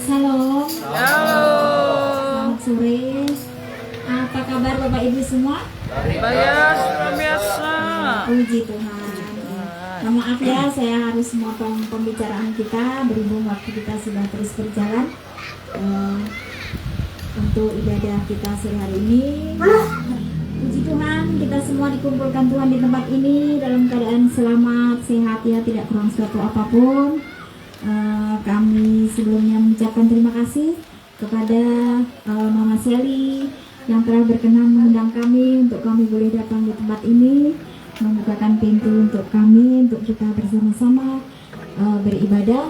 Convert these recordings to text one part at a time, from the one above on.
Salam. Halo. Selamat sore. Apa kabar Bapak Ibu semua? Bayas luar biasa. Puji Tuhan. Maaf ya, saya harus memotong pembicaraan kita berhubung waktu kita sudah terus berjalan untuk ibadah kita sore hari ini. Puji Tuhan, kita semua dikumpulkan Tuhan di tempat ini dalam keadaan selamat, sehat ya, tidak kurang suatu apapun. Kami sebelumnya mengucapkan terima kasih kepada Mama Sally yang telah berkenan mengundang kami untuk kami boleh datang di tempat ini, membukakan pintu untuk kami, untuk kita bersama-sama beribadah,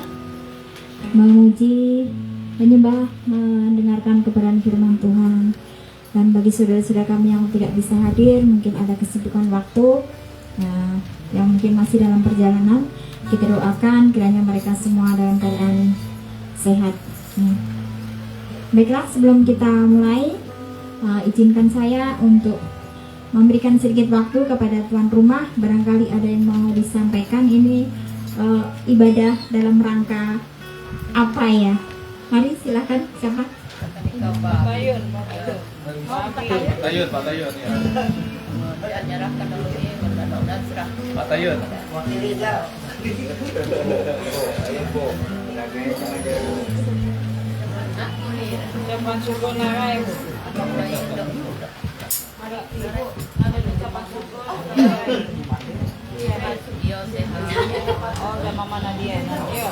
memuji, menyembah, mendengarkan kebenaran firman Tuhan. Dan bagi saudara-saudara kami yang tidak bisa hadir, mungkin ada kesibukan waktu, yang mungkin masih dalam perjalanan, kita doakan kiranya mereka semua dalam keadaan sehat. Baiklah, sebelum kita mulai, izinkan saya untuk memberikan sedikit waktu kepada tuan rumah. Barangkali ada yang mau disampaikan. Ini ibadah dalam rangka apa ya? Mari silakan, siapa? Pak Tayun. Pak Tayun ya. Menyerahkan dulu ini dan serah. Pak Tayun. Ucapan syukur nara ibu. Ada ibu, ada ucapan syukur. Iya sehat. Oh, ada Mama Nadia. Iya.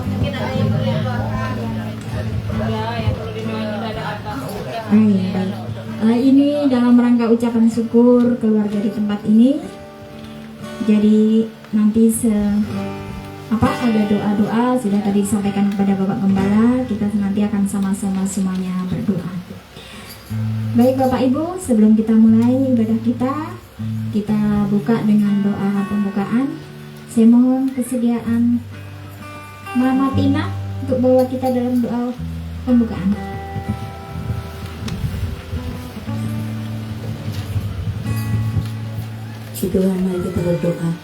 Mungkin ada yang perlu didoakan. Udah, yang perlu didoain udah ada apa? Ini dalam rangka ucapan syukur keluarga di tempat ini. Jadi nanti ada doa-doa sudah tadi disampaikan kepada Bapak Gembala. Kita nanti akan sama-sama semuanya berdoa. Baik Bapak Ibu, sebelum kita mulai ibadah kita buka dengan doa pembukaan. Saya mohon kesediaan Mama Tina untuk bawa kita dalam doa pembukaan. Tuhan, mari kita berdoa.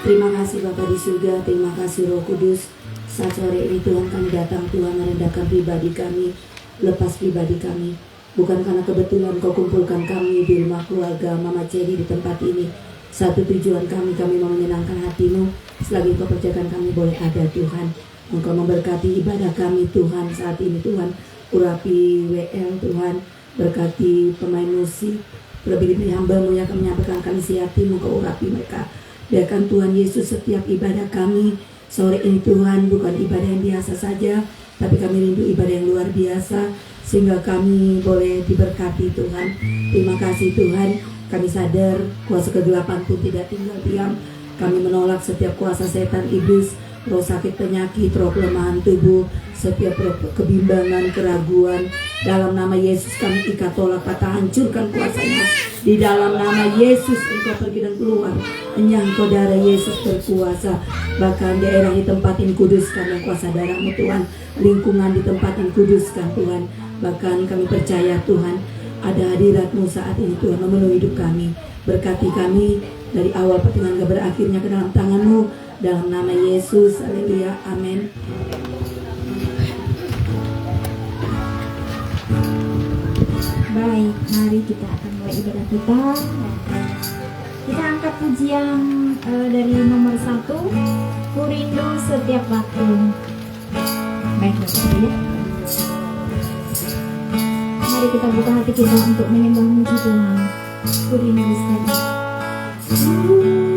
Terima kasih Bapa di surga, terima kasih Roh Kudus. Saat sore ini Tuhan kami datang, Tuhan merendahkan pribadi kami, lepas pribadi kami. Bukan karena kebetulan Kau kumpulkan kami di rumah keluarga Mama Cedi di tempat ini. Satu tujuan kami mau menyenangkan hati-Mu. Selagi Kau percayakan kami boleh ada Tuhan. Engkau memberkati ibadah kami Tuhan saat ini Tuhan. Urapi WL Tuhan, berkati pemain musik. Lebih dari hamba-Mu yang akan menyampaikan kami hati-Mu, Kau urapi mereka. Biarkan Tuhan Yesus setiap ibadah kami sore ini Tuhan bukan ibadah yang biasa saja, tapi kami rindu ibadah yang luar biasa, sehingga kami boleh diberkati Tuhan. Terima kasih Tuhan, kami sadar kuasa kegelapan pun tidak tinggal diam. Kami menolak setiap kuasa setan, iblis, roh sakit penyakit, roh kelemahan tubuh, setiap roh kebimbangan, keraguan. Dalam nama Yesus kami ikat, tolak, patah, hancurkan kuasanya. Di dalam nama Yesus engkau pergi dan keluar. Hanya engkau darah Yesus berkuasa. Bahkan daerah di tempat ini kuduskan dan kuasa darah-Mu Tuhan. Lingkungan di tempat ini kuduskan Tuhan. Bahkan kami percaya Tuhan ada hadirat-Mu saat ini Tuhan memenuhi hidup kami. Berkati kami dari awal pertengahan ke berakhirnya ke dalam tangan-Mu. Dalam nama Yesus, haleluya, amin. Baik, mari kita akan mulai ibadah kita. Kita angkat pujian dari nomor 1, Ku Rindu Setiap Waktu. Baik, Bapak ya. Mari kita buka hati kita untuk menyembah muji Tuhan. Ku rindu setiap waktu. Oh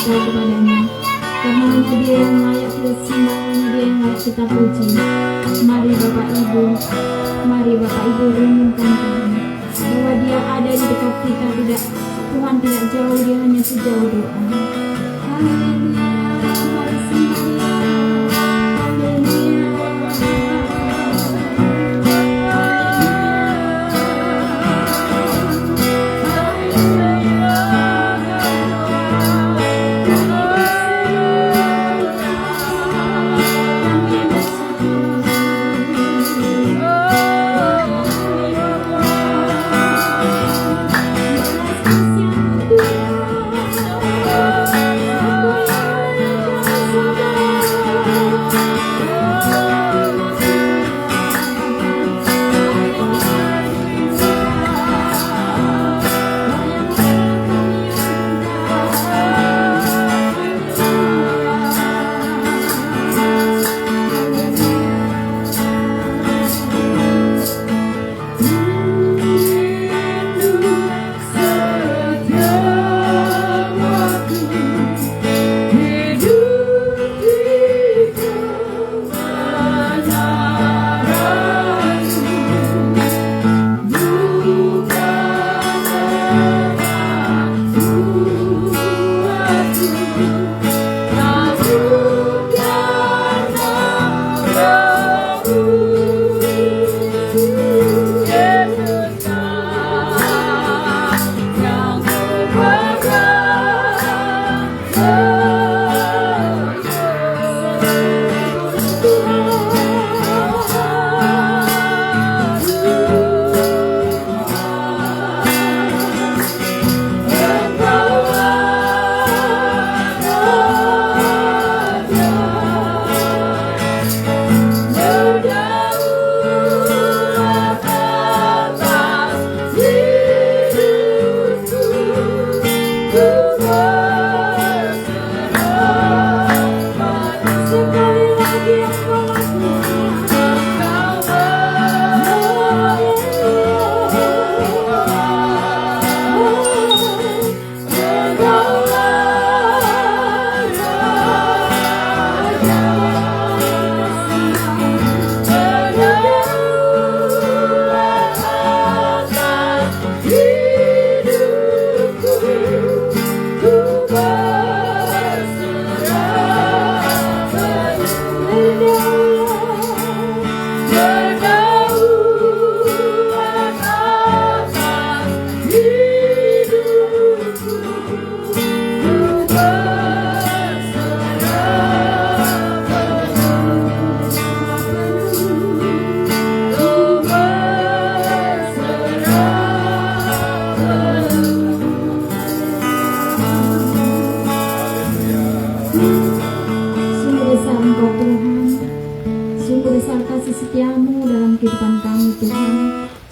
kita kepadanya. Karena hanya Dia yang layak kita sembah, hanya Dia yang layak kita puji. Mari Bapak Ibu renungkan Tuhan, bahwa Dia ada di dekat kita, tidak, Tuhan tidak jauh, Dia hanya sejauh doa. Haleluya, mari sembah Dia.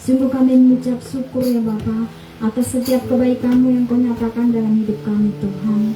Sungguh kami mengucap syukur ya Bapa atas setiap kebaikan-Mu yang Kau nyatakan dalam hidup kami Tuhan.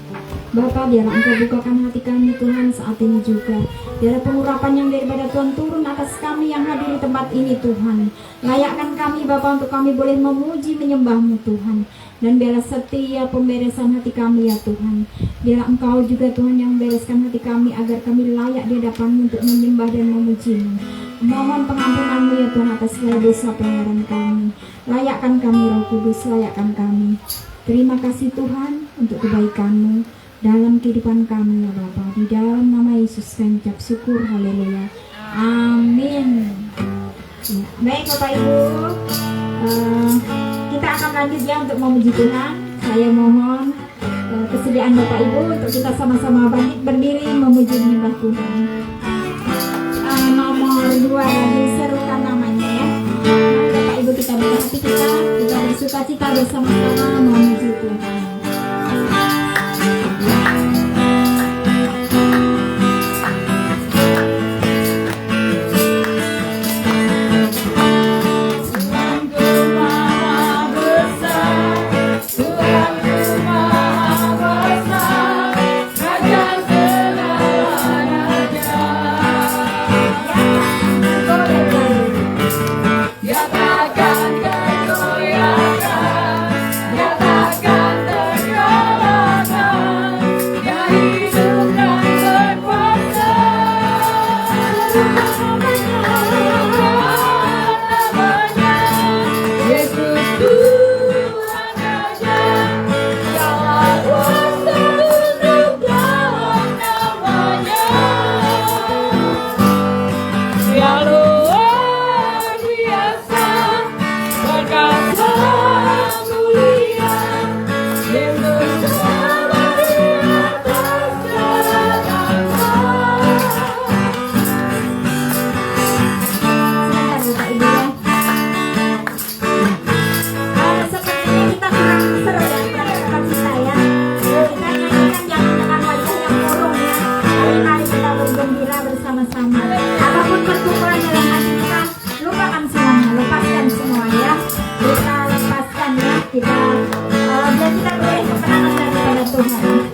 Bapa, biarlah Engkau bukakan hati kami Tuhan saat ini juga. Biarlah pengurapan yang daripada Tuhan turun atas kami yang hadir di tempat ini Tuhan. Layakkan kami Bapa untuk kami boleh memuji menyembah-Mu Tuhan. Dan biarlah setiap pemberesan hati kami ya Tuhan. Biarlah Engkau juga Tuhan yang membereskan hati kami agar kami layak di hadapan-Mu untuk menyembah dan memuji-Mu. Mohon pengampunan-Mu ya Tuhan atas segala dosa pelanggaran kami. Layakkan kami Roh Kudus, layakkan kami. Terima kasih Tuhan untuk kebaikan-Mu dalam kehidupan kami ya Bapa. Di dalam nama Yesus kami ucap syukur. Haleluya. Amin. Ya, baik Bapak Ibu, kita akan lanjut ya untuk memuji Tuhan. Saya mohon kesediaan Bapak Ibu untuk kita sama-sama bangkit berdiri memuji menyembah Tuhan. Nomor 2 diserukan namanya ya. Mari Bapak Ibu kita buka hati kita bersuka cita bersama-sama memuji Tuhan. Nyatakan kegoyangan, nyatakan kita biar kita boleh kemenangan daripada Tuhan.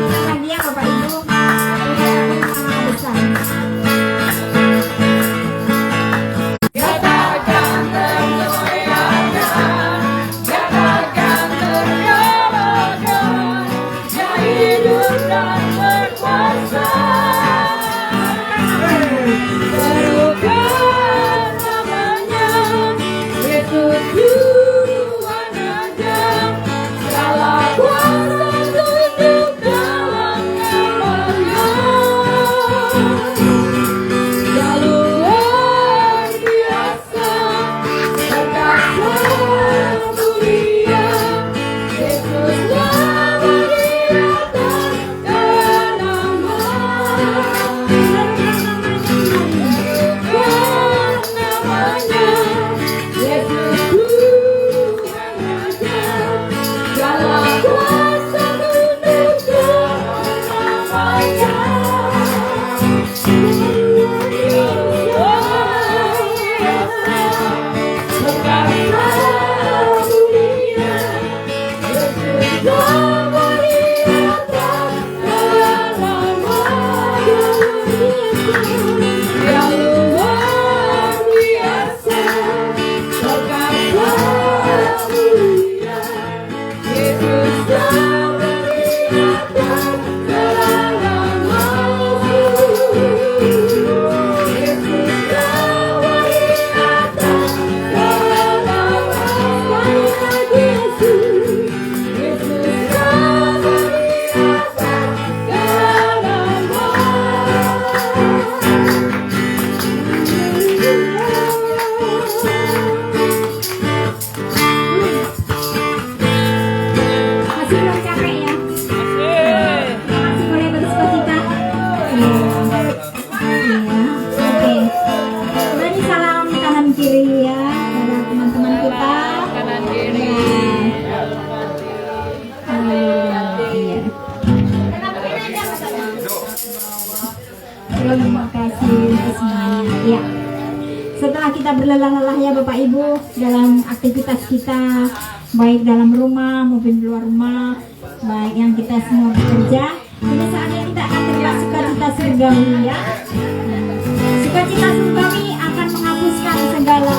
Kita dia Bapak Ibu sama besar. Terima kasih untuk semuanya. Ya, setelah kita berlelah-lelah ya Bapak Ibu dalam aktivitas kita, baik dalam rumah maupun di luar rumah, baik yang kita semua bekerja, ini saatnya kita akan terima sukacita surgawi ya. Sukacita surgawi akan menghapuskan segala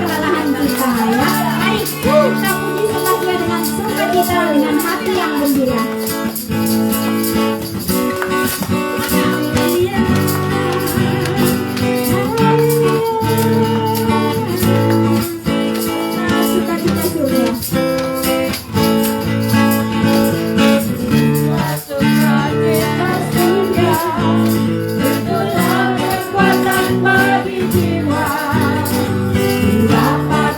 kelelahan kita ya. Mari kita puji sembah Dia dengan sukacita, dengan hati yang gembira. Dapat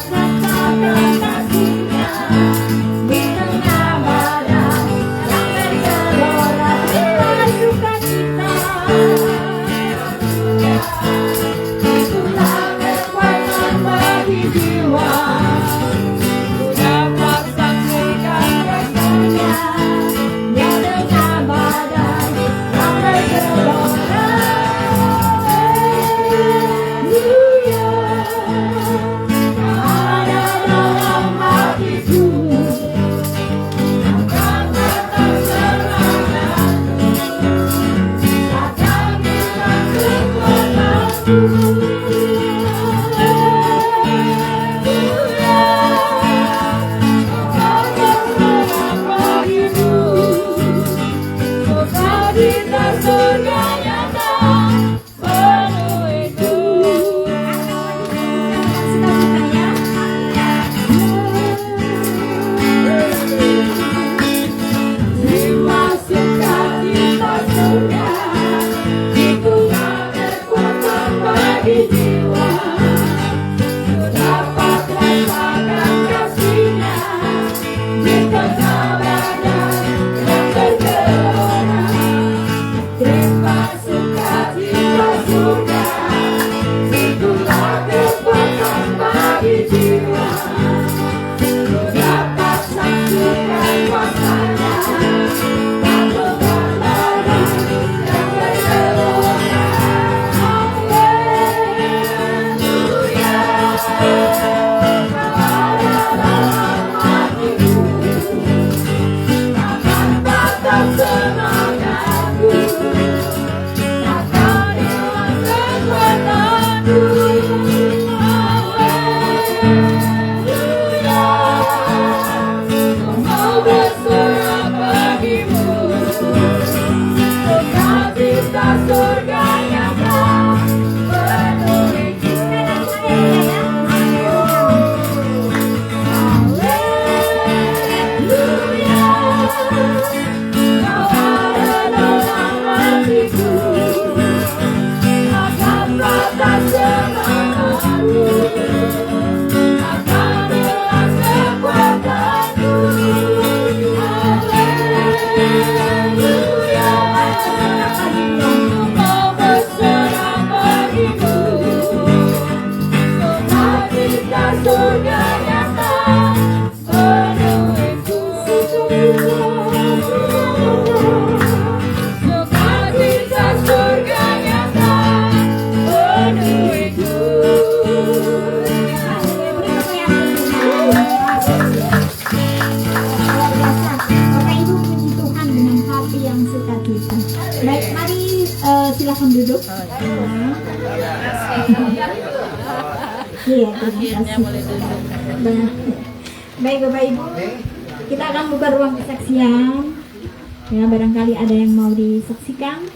Iya, Akhirnya terima boleh kasih. duduk. Baik Bapak Ibu, kita akan buka ruang kesaksian. Ya, barangkali ada yang mau disaksikan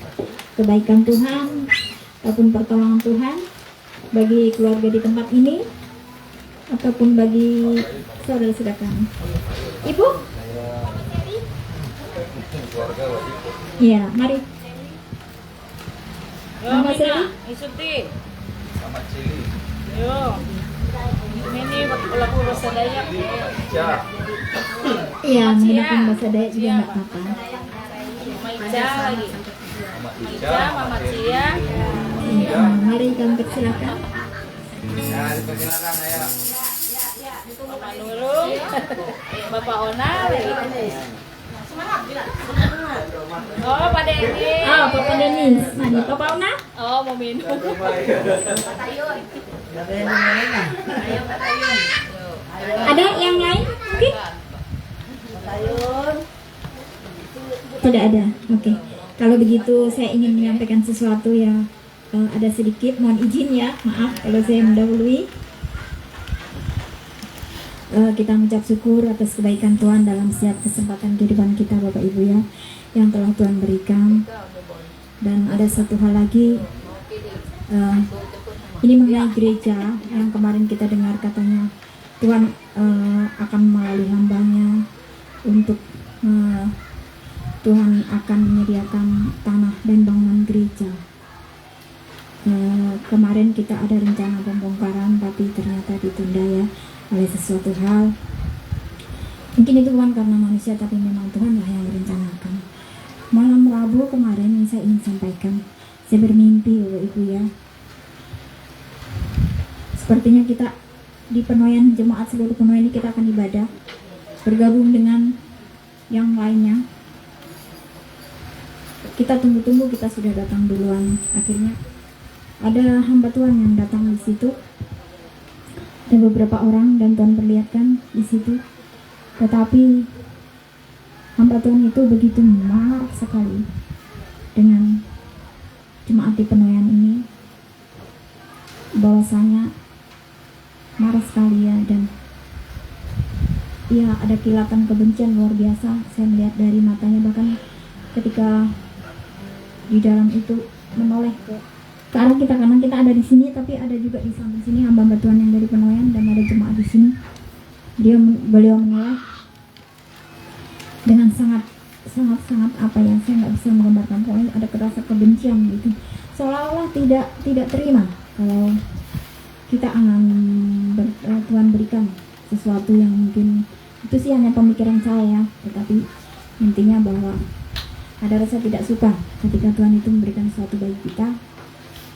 kebaikan Tuhan ataupun pertolongan Tuhan bagi keluarga di tempat ini ataupun bagi saudara-saudara kami. Ibu? Iya, mari. Yo, Mama Mina, Seli. isuti. Yo. Ini waktu laku bahasa Dayak. Iya, Cia. menggunakan bahasa Dayak juga Cia. enggak apa-apa. Mama Ica lagi. Mama Ica, Mama Cia. Iya, mari kami persilakan. Mama Nurul. Bapak Ona lagi. Oh, Pak Denny. Ah, Papa Denis. Mari, Papa Una. Oh, mau minum. Ada yang lain? Mungkin? Tidak ada. Oke. Kalau begitu saya ingin menyampaikan sesuatu ya. Ada sedikit, mohon izin ya. Maaf kalau saya mendahului. Kita mengucap syukur atas kebaikan Tuhan dalam setiap kesempatan kehidupan kita Bapak Ibu ya, yang telah Tuhan berikan. Dan ada satu hal lagi, ini mengenai gereja yang kemarin kita dengar katanya Tuhan akan melalui hambanya untuk Tuhan akan menyediakan tanah dan bangunan gereja. Kemarin kita ada rencana pembongkaran tapi ternyata ditunda ya oleh sesuatu hal. Mungkin itu bukan karena manusia tapi memang Tuhan lah yang merencanakan. Malam Rabu kemarin yang saya ingin sampaikan, saya bermimpi Bapak Ibu ya. Sepertinya kita di penuaian jemaat seluruh penuaian ini kita akan ibadah bergabung dengan yang lainnya. Kita tunggu-tunggu, kita sudah datang duluan. Akhirnya ada hamba Tuhan yang datang di situ. Ada beberapa orang dan Tuhan perlihatkan di situ. Tetapi hamba Tuhan itu begitu marah sekali dengan jemaat di penuaian ini. Bahwasanya marah sekali ya, dan ya ada kilatan kebencian luar biasa. Saya melihat dari matanya, bahkan ketika di dalam itu menoleh ke arah kita, karena kita ada di sini tapi ada juga di samping sini hamba-hamba Tuhan yang dari penuaian dan ada jemaat di sini. Beliau menoleh dengan sangat apa ya, saya nggak bisa menggambarkan, pokoknya ada kerasa kebencian gitu, seolah-olah tidak terima kalau kita akan Tuhan berikan sesuatu yang mungkin itu sih hanya pemikiran saya, tetapi intinya bahwa ada rasa tidak suka ketika Tuhan itu memberikan sesuatu bagi kita.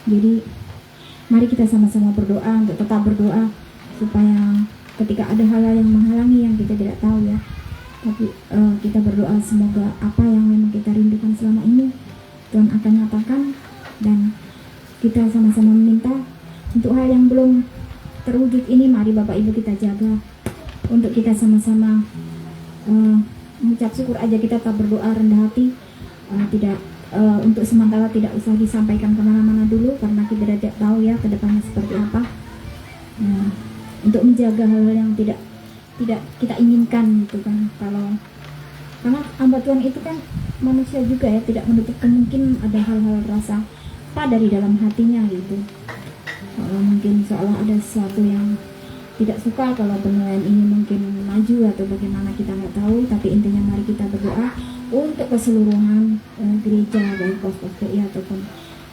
Jadi mari kita sama-sama berdoa untuk tetap berdoa supaya ketika ada hal-hal yang menghalangi yang kita tidak tahu ya, tapi kita berdoa semoga apa yang memang kita rindukan selama ini Tuhan akan nyatakan, dan kita sama-sama meminta untuk hal yang belum terwujud ini. Mari Bapak Ibu kita jaga untuk kita sama-sama mengucap syukur aja, kita tetap berdoa rendah hati, tidak untuk sementara tidak usah disampaikan kemana-mana dulu karena kita tidak tahu ya ke depannya seperti apa. Untuk menjaga hal-hal yang tidak kita inginkan gitu kan. Karena hamba Tuhan itu kan manusia juga ya, tidak menutup kemungkinan ada hal-hal rasa apa dari dalam hatinya gitu. Mungkin seolah ada sesuatu yang tidak suka kalau penuaian ini mungkin maju atau bagaimana, kita nggak tahu. Tapi intinya mari kita berdoa untuk keseluruhan gereja, baik pos-pos PI ataupun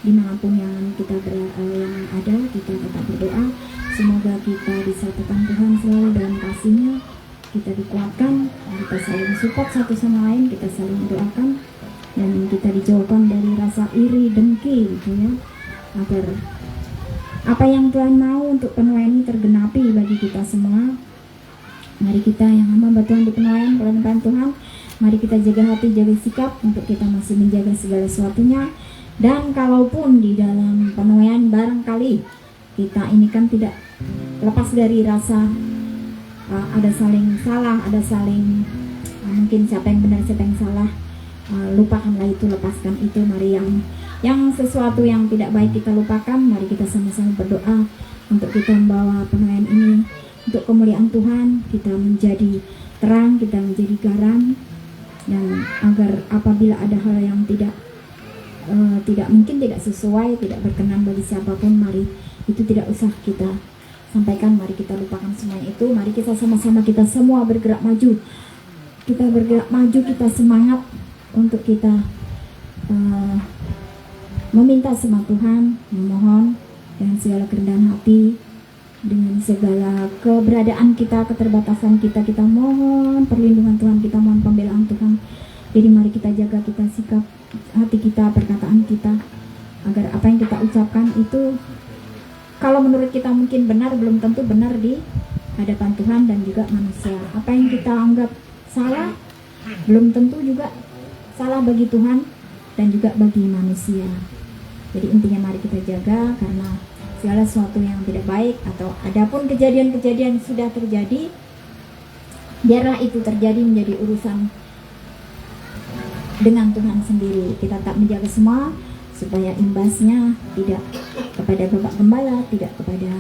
dimanapun yang kita yang ada, kita tetap berdoa semoga kita disatukan Tuhan selalu dalam kasih-Nya, kita dikuatkan, kita saling support satu sama lain, kita saling mendoakan, dan kita dijauhkan dari rasa iri dengki gitu ya, agar apa yang Tuhan mau untuk penuaian ini tergenapi bagi kita semua. Mari kita yang hamba Tuhan di penuaian, pelan-pelan Tuhan, mari kita jaga hati, jaga sikap untuk kita masih menjaga segala sesuatunya. Dan kalaupun di dalam penuaian barangkali kita ini kan tidak lepas dari rasa ada saling salah, ada saling mungkin siapa yang benar siapa yang salah, lupakanlah itu, lepaskan itu. Mari yang sesuatu yang tidak baik kita lupakan, mari kita sama-sama berdoa untuk kita membawa pengajian ini untuk kemuliaan Tuhan, kita menjadi terang, kita menjadi garam, dan agar apabila ada hal yang tidak mungkin, tidak sesuai, tidak berkenan bagi siapapun, mari itu tidak usah kita sampaikan, mari kita lupakan semuanya itu. Mari kita sama-sama, kita semua bergerak maju, kita semangat untuk kita meminta sama Tuhan, memohon dengan segala kerendahan hati, dengan segala keberadaan kita, keterbatasan kita, kita mohon perlindungan Tuhan, kita mohon pembelaan Tuhan. Jadi mari kita jaga, kita sikap hati kita, perkataan kita, agar apa yang kita ucapkan itu kalau menurut kita mungkin benar, belum tentu benar di hadapan Tuhan dan juga manusia. Apa yang kita anggap salah, belum tentu juga salah bagi Tuhan dan juga bagi manusia. Jadi intinya mari kita jaga, karena segala sesuatu yang tidak baik atau adapun kejadian-kejadian sudah terjadi, biarlah itu terjadi menjadi urusan dengan Tuhan sendiri. Kita tak menjaga semua supaya imbasnya tidak kepada Bapak Gembala, tidak kepada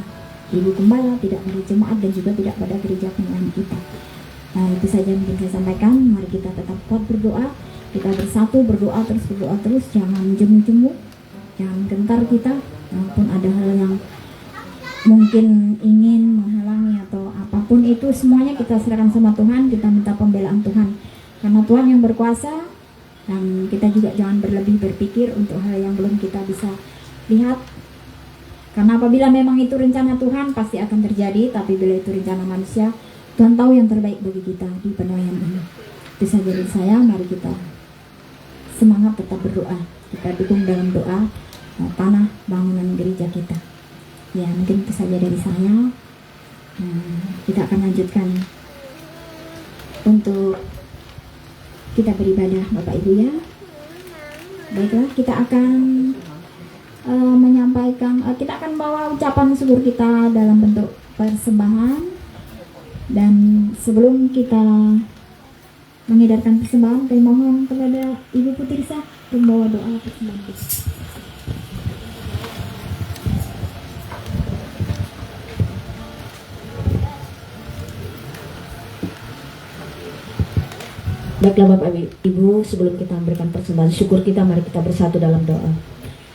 Ibu Gembala, tidak pada jemaat, dan juga tidak pada gereja penyerang kita. Nah, itu saja mungkin saya sampaikan. Mari kita tetap kuat berdoa, kita bersatu berdoa terus, jangan jemu-jemu, jangan gentar kita, walaupun ada hal yang mungkin ingin menghalangi atau apapun itu, semuanya kita serahkan sama Tuhan, kita minta pembelaan Tuhan, karena Tuhan yang berkuasa. Dan kita juga jangan berlebih berpikir untuk hal yang belum kita bisa lihat, karena apabila memang itu rencana Tuhan pasti akan terjadi, tapi bila itu rencana manusia, Tuhan tahu yang terbaik bagi kita di penuaian ini. Itu saja dari saya. Mari kita semangat tetap berdoa, kita dukung dalam doa tanah bangunan gereja kita. Ya, mungkin itu saja dari saya. Kita akan lanjutkan untuk kita beribadah, Bapak Ibu ya. Baiklah, kita akan menyampaikan, kita akan bawa ucapan syukur kita dalam bentuk persembahan. Dan sebelum kita mengedarkan persembahan, kami mohon kepada Ibu Putrisa membawa doa persembahan kita. Baiklah Bapak Ibu, sebelum kita memberikan persembahan syukur kita, mari kita bersatu dalam doa.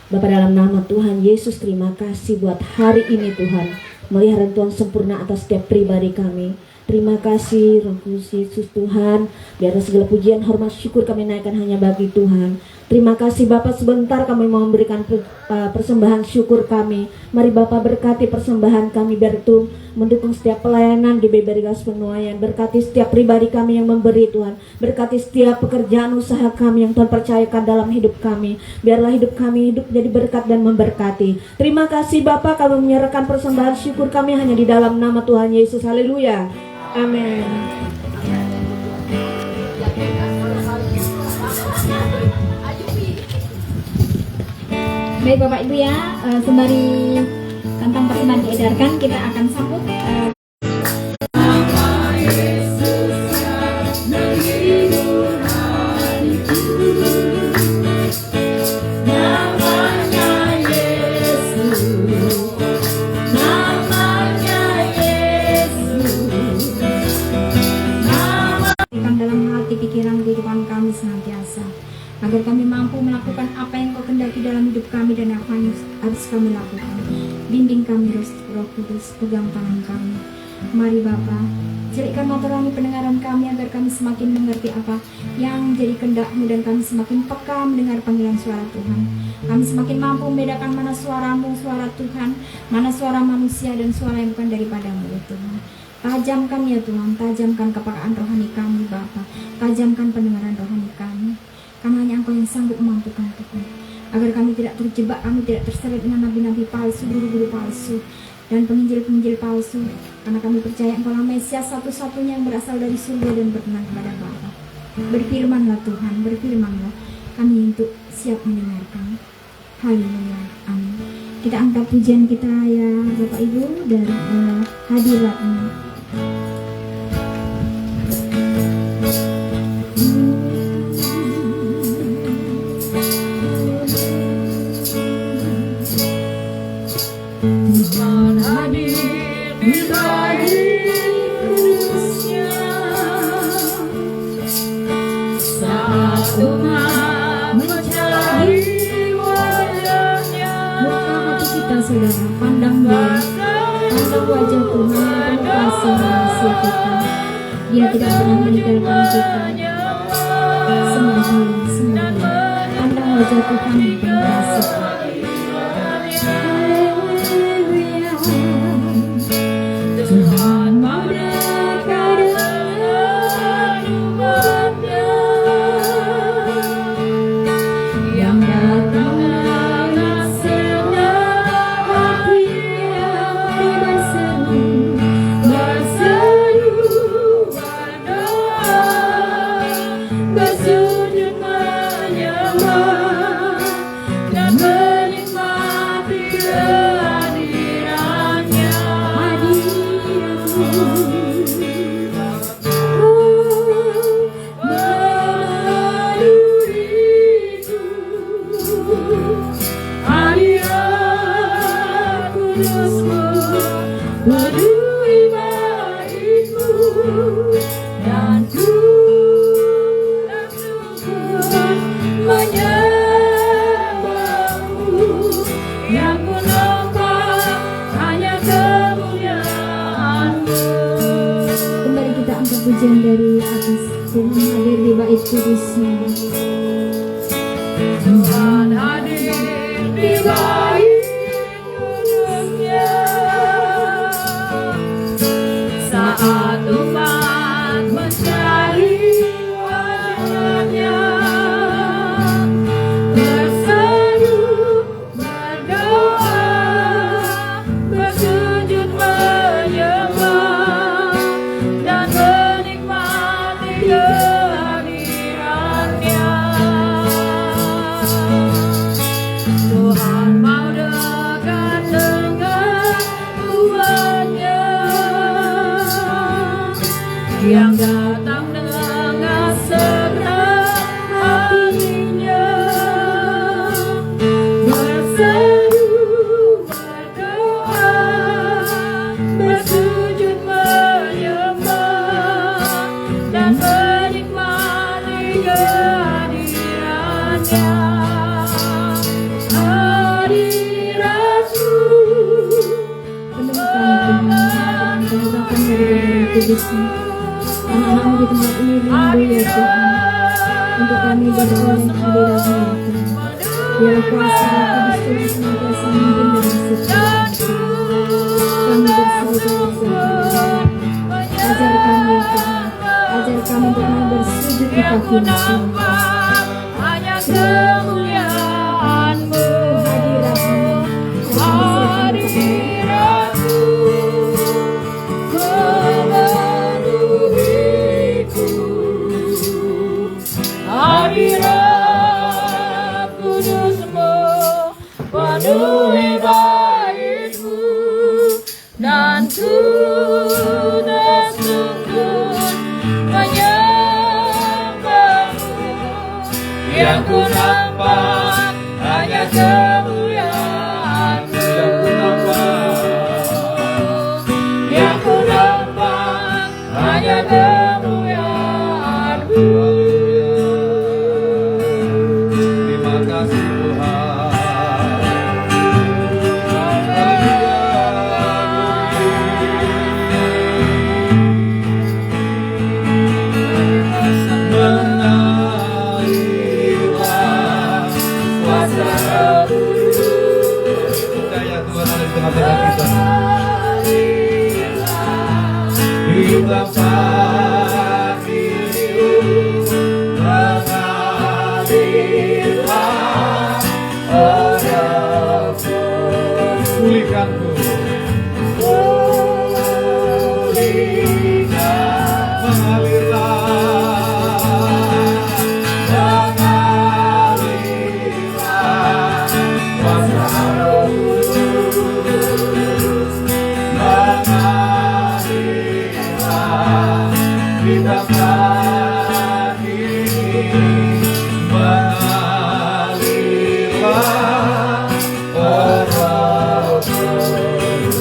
Bapak, dalam nama Tuhan Yesus, terima kasih buat hari ini Tuhan, melihara Tuhan sempurna atas setiap pribadi kami. Terima kasih Roh Kudus Yesus Tuhan, biarlah segala pujian, hormat, syukur kami naikkan hanya bagi Tuhan. Terima kasih Bapak, sebentar kami mau memberikan persembahan syukur kami. Mari Bapak berkati persembahan kami, biar itu mendukung setiap pelayanan di BBRGAS Penuaian. Berkati setiap pribadi kami yang memberi Tuhan. Berkati setiap pekerjaan usaha kami yang Tuhan percayakan dalam hidup kami. Biarlah hidup kami hidup jadi berkat dan memberkati. Terima kasih Bapak, kami menyerahkan persembahan syukur kami hanya di dalam nama Tuhan Yesus. Haleluya. Amin. Baik Bapak Ibu ya, sembari tentang persembahan diedarkan, kita akan sambut dalam hati pikiran kehidupan kami senantiasa, agar kami mampu melakukan apa yang Kau kehendaki dalam hidup kami dan apa yang harus kami lakukan. Bimbing kami Roh Kudus, pegang tangan kami. Mari Bapa, celikkan mata rohani pendengaran kami agar kami semakin mengerti apa yang menjadi kehendak-Mu dan kami semakin peka mendengar panggilan suara Tuhan. Kami semakin mampu membedakan mana suara-Mu, suara Tuhan, mana suara manusia dan suara yang bukan daripada-Mu ya Tuhan. Tajamkan ya Tuhan, tajamkan kepekaan rohani kami Bapa, tajamkan pendengaran rohani kami. Karena hanya Engkau yang sanggup memampukan Tuhan, agar kami tidak terjebak, kami tidak terseret dengan nabi-nabi palsu, guru-guru palsu, dan penginjil-penginjil palsu. Karena kami percaya Engkau lah Mesias satu-satunya yang berasal dari surga dan berkenan kepada Bapa. Berfirmanlah Tuhan, berfirmanlah, kami untuk siap mendengarkan. Haleluya, amin. Kita angkat pujian kita ya Bapak Ibu dari hadirat-Mu. Tuhan kudusnya. Saat umat mencari wajahnya, buka hati kita saudara, pandang Dia, pandang wajah Tuhan, kasih rahasia kita. Dia tidak pernah meninggalkan kita. Sembah Dia, sembah Dia. Pandang wajah Tuhan yang penuh kasih. Haleluya. Tuhan mau dekat dengan umatnya yang datang dengan senang hati yang berseru, berdoa, bersujud menyembah dan menikmati kehadirannya. Hadirat kudusmu, penuhi baitmu, dan ku langsung menyembahmu. Yang ku nampak hanya kemuliaan-Mu. Kembali kita angkat pujian dari atas. Tuhan hadir di bait kudus-Nya. Tuhan hadir di bait kudus-Nya. Saat umat mencari wajah-Nya, berseru, berdoa, bersujud menyembah dan menikmati kehadirannya. Tuhan mau dekat dengan umatnya yang datang dengan senang hatinya, berseru, berdoa, bersujud menyembah dan menikmati kehadirannya. Hadirat-Mu penuhkan Tuhan, penuhkan dari kudus-Mu. Anak-anak-Mu di tempat ini rindu ya Tuhan, untuk kami berdoa dan hadirat-Mu ya Tuhan. Biar kuasa Roh Kudus Tuhan senantiasa memimpin dalam setiap kami berseru bersama. Ajar kami ya Tuhan, ajar kami untuk mau bersujud di kaki-Mu Tuhan. Hanya kemuliaan-Mu, hadirat-Mu, hadirat-Mu memenuhiku. Hadirat kudus-Mu penuhi bait-Mu, dan ku tersungkur menyembah-Mu. Yang ku nampak hanya kemuliaan-Mu. Yang ku nampak hanya kemuliaan-Mu. Terima kasih Tuhan. Mengalirlah kuasa Roh-Mu. Percaya Tuhan ada di tengah-tengah kita. Di tempat ini mengalirlah Roh-Mu. Pulihkanku,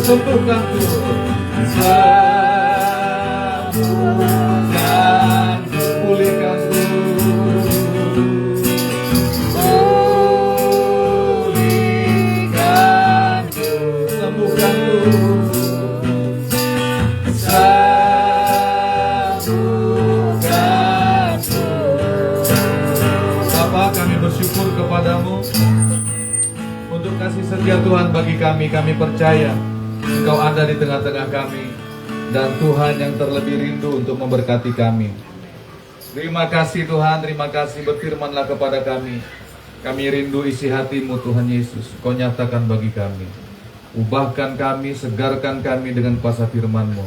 sentuhkan Tuhan. sanggup. Bapa, kami bersyukur kepadamu untuk kasih setia Tuhan bagi kami. Kami percaya Engkau ada di tengah-tengah kami, dan Tuhan yang terlebih rindu untuk memberkati kami. Terima kasih Tuhan, terima kasih, berfirmanlah kepada kami. Kami rindu isi hati-Mu Tuhan Yesus, Kau nyatakan bagi kami. Ubahkan kami, segarkan kami dengan kuasa firman-Mu.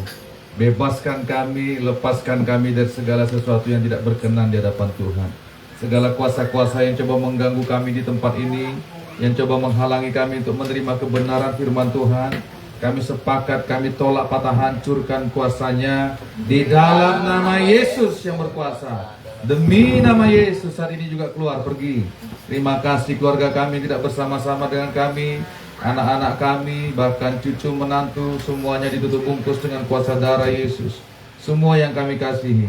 Bebaskan kami, lepaskan kami dari segala sesuatu yang tidak berkenan di hadapan Tuhan. Segala kuasa-kuasa yang coba mengganggu kami di tempat ini, yang coba menghalangi kami untuk menerima kebenaran firman Tuhan, kami sepakat, kami tolak, patah hancurkan kuasanya di dalam nama Yesus yang berkuasa. Demi nama Yesus saat ini juga keluar, pergi. Terima kasih, keluarga kami tidak bersama-sama dengan kami, anak-anak kami, bahkan cucu menantu, semuanya ditutup bungkus dengan kuasa darah Yesus. Semua yang kami kasihi,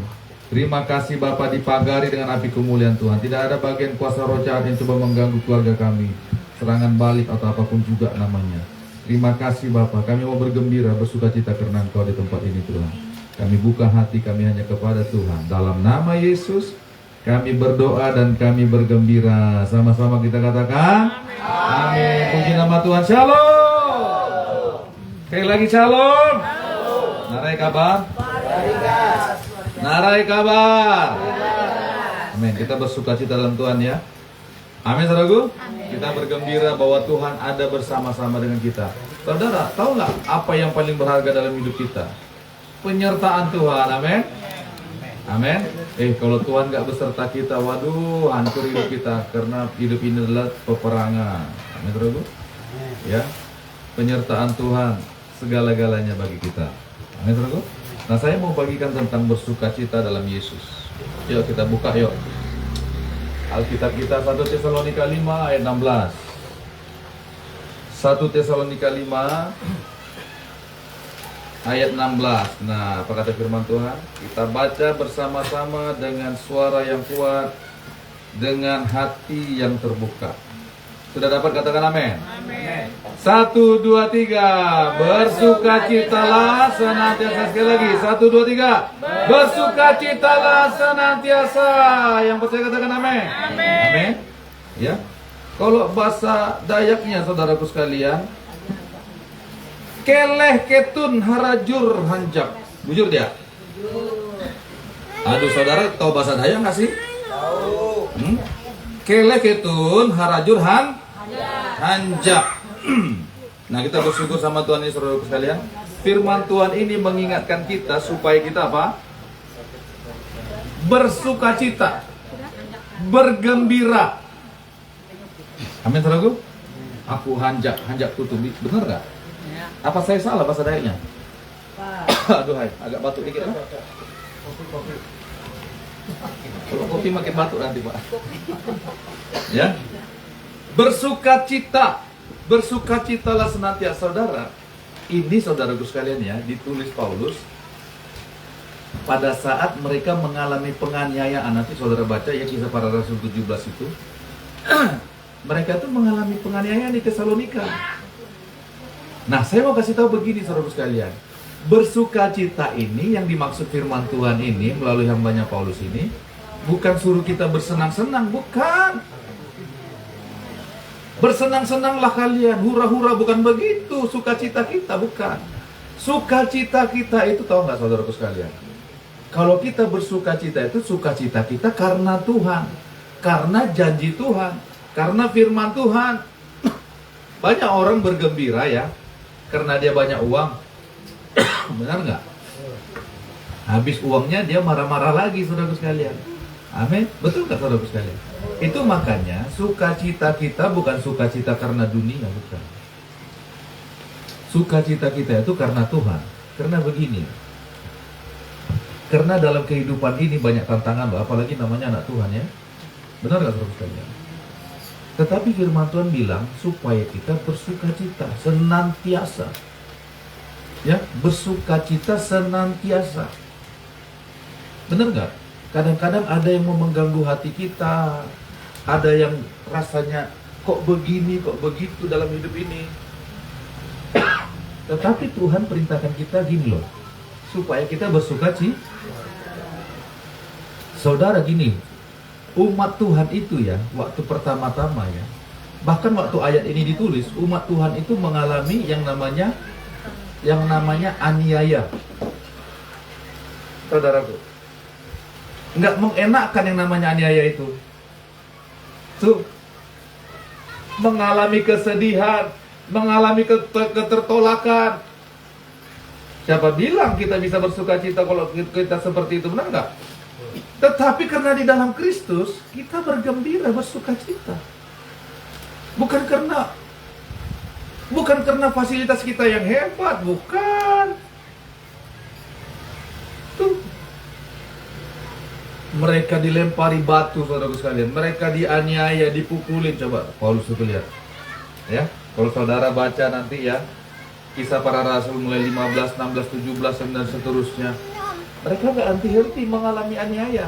terima kasih Bapa, dipagari dengan api kemuliaan Tuhan. Tidak ada bagian kuasa roh jahat yang coba mengganggu keluarga kami, serangan balik atau apapun juga namanya. Terima kasih Bapa, kami mau bergembira, bersukacita karena Engkau di tempat ini Tuhan. Kami buka hati kami hanya kepada Tuhan. Dalam nama Yesus kami berdoa dan kami bergembira. Sama-sama kita katakan amin. Puji nama Tuhan. Shalom. Sekali lagi shalom. Narai kabar. Narai kabar. Amin. Kita bersukacita dalam Tuhan ya. Amin saudaraku. Kita bergembira bahwa Tuhan ada bersama-sama dengan kita. Saudara, tahu nggak apa yang paling berharga dalam hidup kita? Penyertaan Tuhan. Amin. Amin. Kalau Tuhan nggak beserta kita, waduh, hancur hidup kita, karena hidup ini adalah peperangan. Amin saudaraku. Ya. Penyertaan Tuhan segala-galanya bagi kita. Amin saudaraku. Nah, saya mau bagikan tentang bersukacita dalam Yesus. Yuk kita buka yuk. Alkitab kita 1 Tesalonika 5 ayat 16. 1 Tesalonika 5 ayat 16. Nah, apa kata firman Tuhan? Kita baca bersama-sama dengan suara yang kuat, dengan hati yang terbuka. Sudah dapat katakan amin? Amin. 1, 2, 3. Bersukacitalah senantiasa. Sekali lagi. 1, 2, 3. Bersukacitalah senantiasa. Yang percaya katakan amin. Amin. Ya. Kalau bahasa Dayaknya saudaraku sekalian, keleh ketun harajur hanjak. Bujur dia? Aduh saudara, tahu bahasa Dayak nggak sih? Tahu. Keleh ketun harajur hanjak. Nah, kita bersyukur sama Tuhan ini saudaraku sekalian. Firman Tuhan ini mengingatkan kita supaya kita apa? Bersukacita, bergembira. Amin saudaraku. Aku hanjak tutup. Benar nggak? Apa saya salah bahasa Dayaknya? Aduh, hai, agak batuk dikit lah. Kalau kopi makin batuk nanti Pak. Ya. Bersukacita. Bersukacitalah senantiasa saudara. Ini saudaraku sekalian ya, ditulis Paulus pada saat mereka mengalami penganiayaan. Nanti saudara baca ya Kisah Para Rasul 17 itu. Mereka tuh mengalami penganiayaan di Tesalonika. Nah, saya mau kasih tahu begini saudaraku sekalian. Bersukacita ini yang dimaksud firman Tuhan ini melalui hambanya Paulus ini bukan suruh kita bersenang-senang, bukan. Bersenang-senanglah kalian, hura-hura, bukan begitu sukacita kita, bukan. Sukacita kita itu, tahu nggak saudaraku sekalian? Kalau kita bersukacita itu, sukacita kita karena Tuhan, karena janji Tuhan, karena firman Tuhan. Banyak orang bergembira ya, karena dia banyak uang. Benar nggak? Habis uangnya dia marah-marah lagi saudaraku sekalian. Amin. Betul nggak saudaraku sekalian? Itu makanya sukacita kita bukan sukacita karena dunia, bukan. Sukacita kita itu karena Tuhan. Karena begini. Karena dalam kehidupan ini banyak tantangan loh, apalagi namanya anak Tuhan ya. Benar nggak saudaraku sekalian? Tetapi firman Tuhan bilang supaya kita bersukacita senantiasa. Ya, bersukacita senantiasa. Benar nggak? Kadang-kadang ada yang mau mengganggu hati kita, ada yang rasanya kok begini, kok begitu dalam hidup ini. Tetapi Tuhan perintahkan kita gini loh, supaya kita bersuka cita. Saudara gini, umat Tuhan itu ya, waktu pertama-tama ya, bahkan waktu ayat ini ditulis, umat Tuhan itu mengalami yang namanya aniaya. Saudaraku, nggak mengenakkan yang namanya aniaya itu. Tuh, mengalami kesedihan, mengalami ketertolakan. Siapa bilang kita bisa bersuka cita kalau kita seperti itu, benar nggak? Tetapi karena di dalam Kristus kita bergembira, bersuka cita. Bukan karena fasilitas kita yang hebat, bukan. Tuh. Mereka dilempari batu, saudara sekalian. Mereka dianiaya, dipukulin. Coba Paulus itu lihat. Ya, kalau saudara baca nanti ya, Kisah Para Rasul mulai 15, 16, 17 dan seterusnya. Mereka gak henti-henti mengalami aniaya.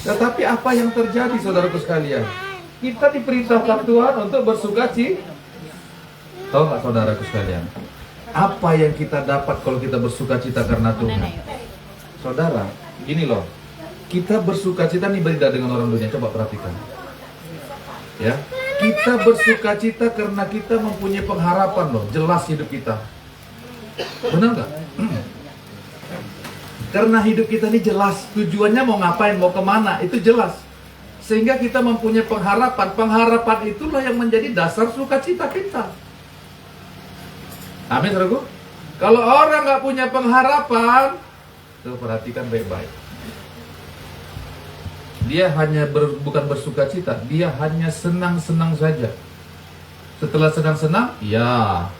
Tetapi apa yang terjadi, saudaraku sekalian? Kita diperintahkan Tuhan untuk bersuka cita. Tahu nggak, saudaraku sekalian? Apa yang kita dapat kalau kita bersuka cita karena Tuhan? Saudara, gini loh. Kita bersuka cita nih beda dengan orang dunia. Coba perhatikan. Ya, kita bersuka cita karena kita mempunyai pengharapan loh. Jelas hidup kita. Benar nggak? Karena hidup kita ini jelas, tujuannya mau ngapain, mau kemana, itu jelas. Sehingga kita mempunyai pengharapan. Pengharapan itulah yang menjadi dasar sukacita kita. Amin, saudaraku. Kalau orang nggak punya pengharapan, tuh perhatikan baik-baik. Dia hanya bukan bersukacita, dia hanya senang-senang saja. Setelah senang-senang, ya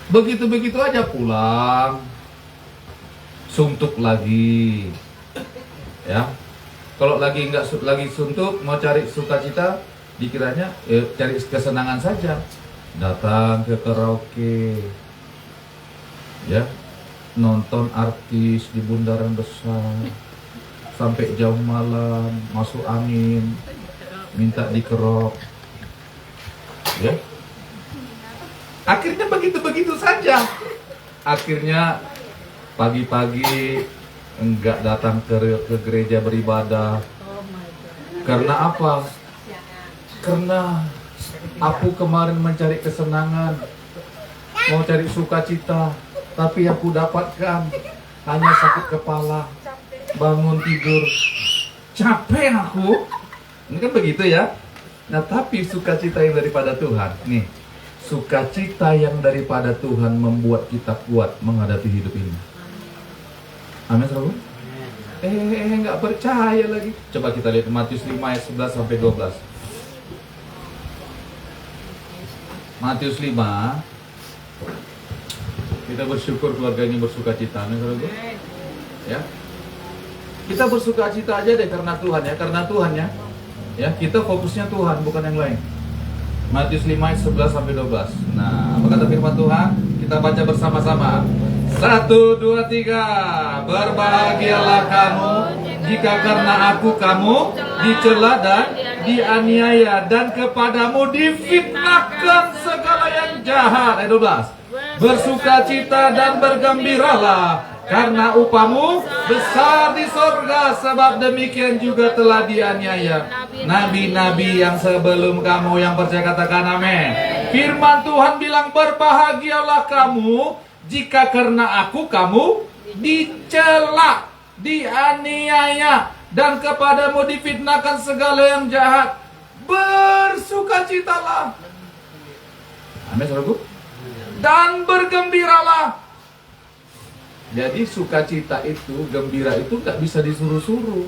begitu-begitu aja pulang. Suntuk lagi, ya. Kalau lagi suntuk, mau cari sukacita, dikiranya cari kesenangan saja. Datang ke karaoke, ya, nonton artis di bundaran besar, sampai jam malam, masuk angin, minta dikerok, ya. Akhirnya begitu-begitu saja. Akhirnya pagi-pagi enggak datang ke gereja beribadah. Karena apa? Karena aku kemarin mencari kesenangan, mau cari sukacita, tapi yang ku dapatkan hanya sakit kepala, bangun tidur, capek aku. Ini kan begitu ya. Nah, tapi sukacita yang daripada Tuhan, nih, sukacita yang daripada Tuhan membuat kita kuat menghadapi hidup ini. Amin, saudara. Nggak percaya lagi. Coba kita lihat Matius 5 ayat 11 sampai 12. Matius 5. Kita bersyukur keluarga ini bersukacita, amin, saudara. Ya. Kita bersukacita aja deh karena Tuhan ya, karena Tuhan ya. Ya, kita fokusnya Tuhan, bukan yang lain. Matius 5 ayat 11 sampai 12. Nah, apa kata firman Tuhan? Kita baca bersama-sama. 1, 2, 3. Berbahagialah kamu jika karena aku kamu dicela dan dianiaya dan kepadamu difitnahkan segala yang jahat. Ayat 12. Bersukacita dan bergembiralah karena upahmu besar di sorga, sebab demikian juga telah dianiaya nabi-nabi yang sebelum kamu. Yang percaya katakan amin. Firman Tuhan bilang, berbahagialah kamu jika karena aku kamu dicela, dianiaya, dan kepadamu difitnahkan segala yang jahat. Bersukacitalah. Amin, saudaraku. Dan bergembiralah. Jadi sukacita itu, gembira itu gak bisa disuruh-suruh.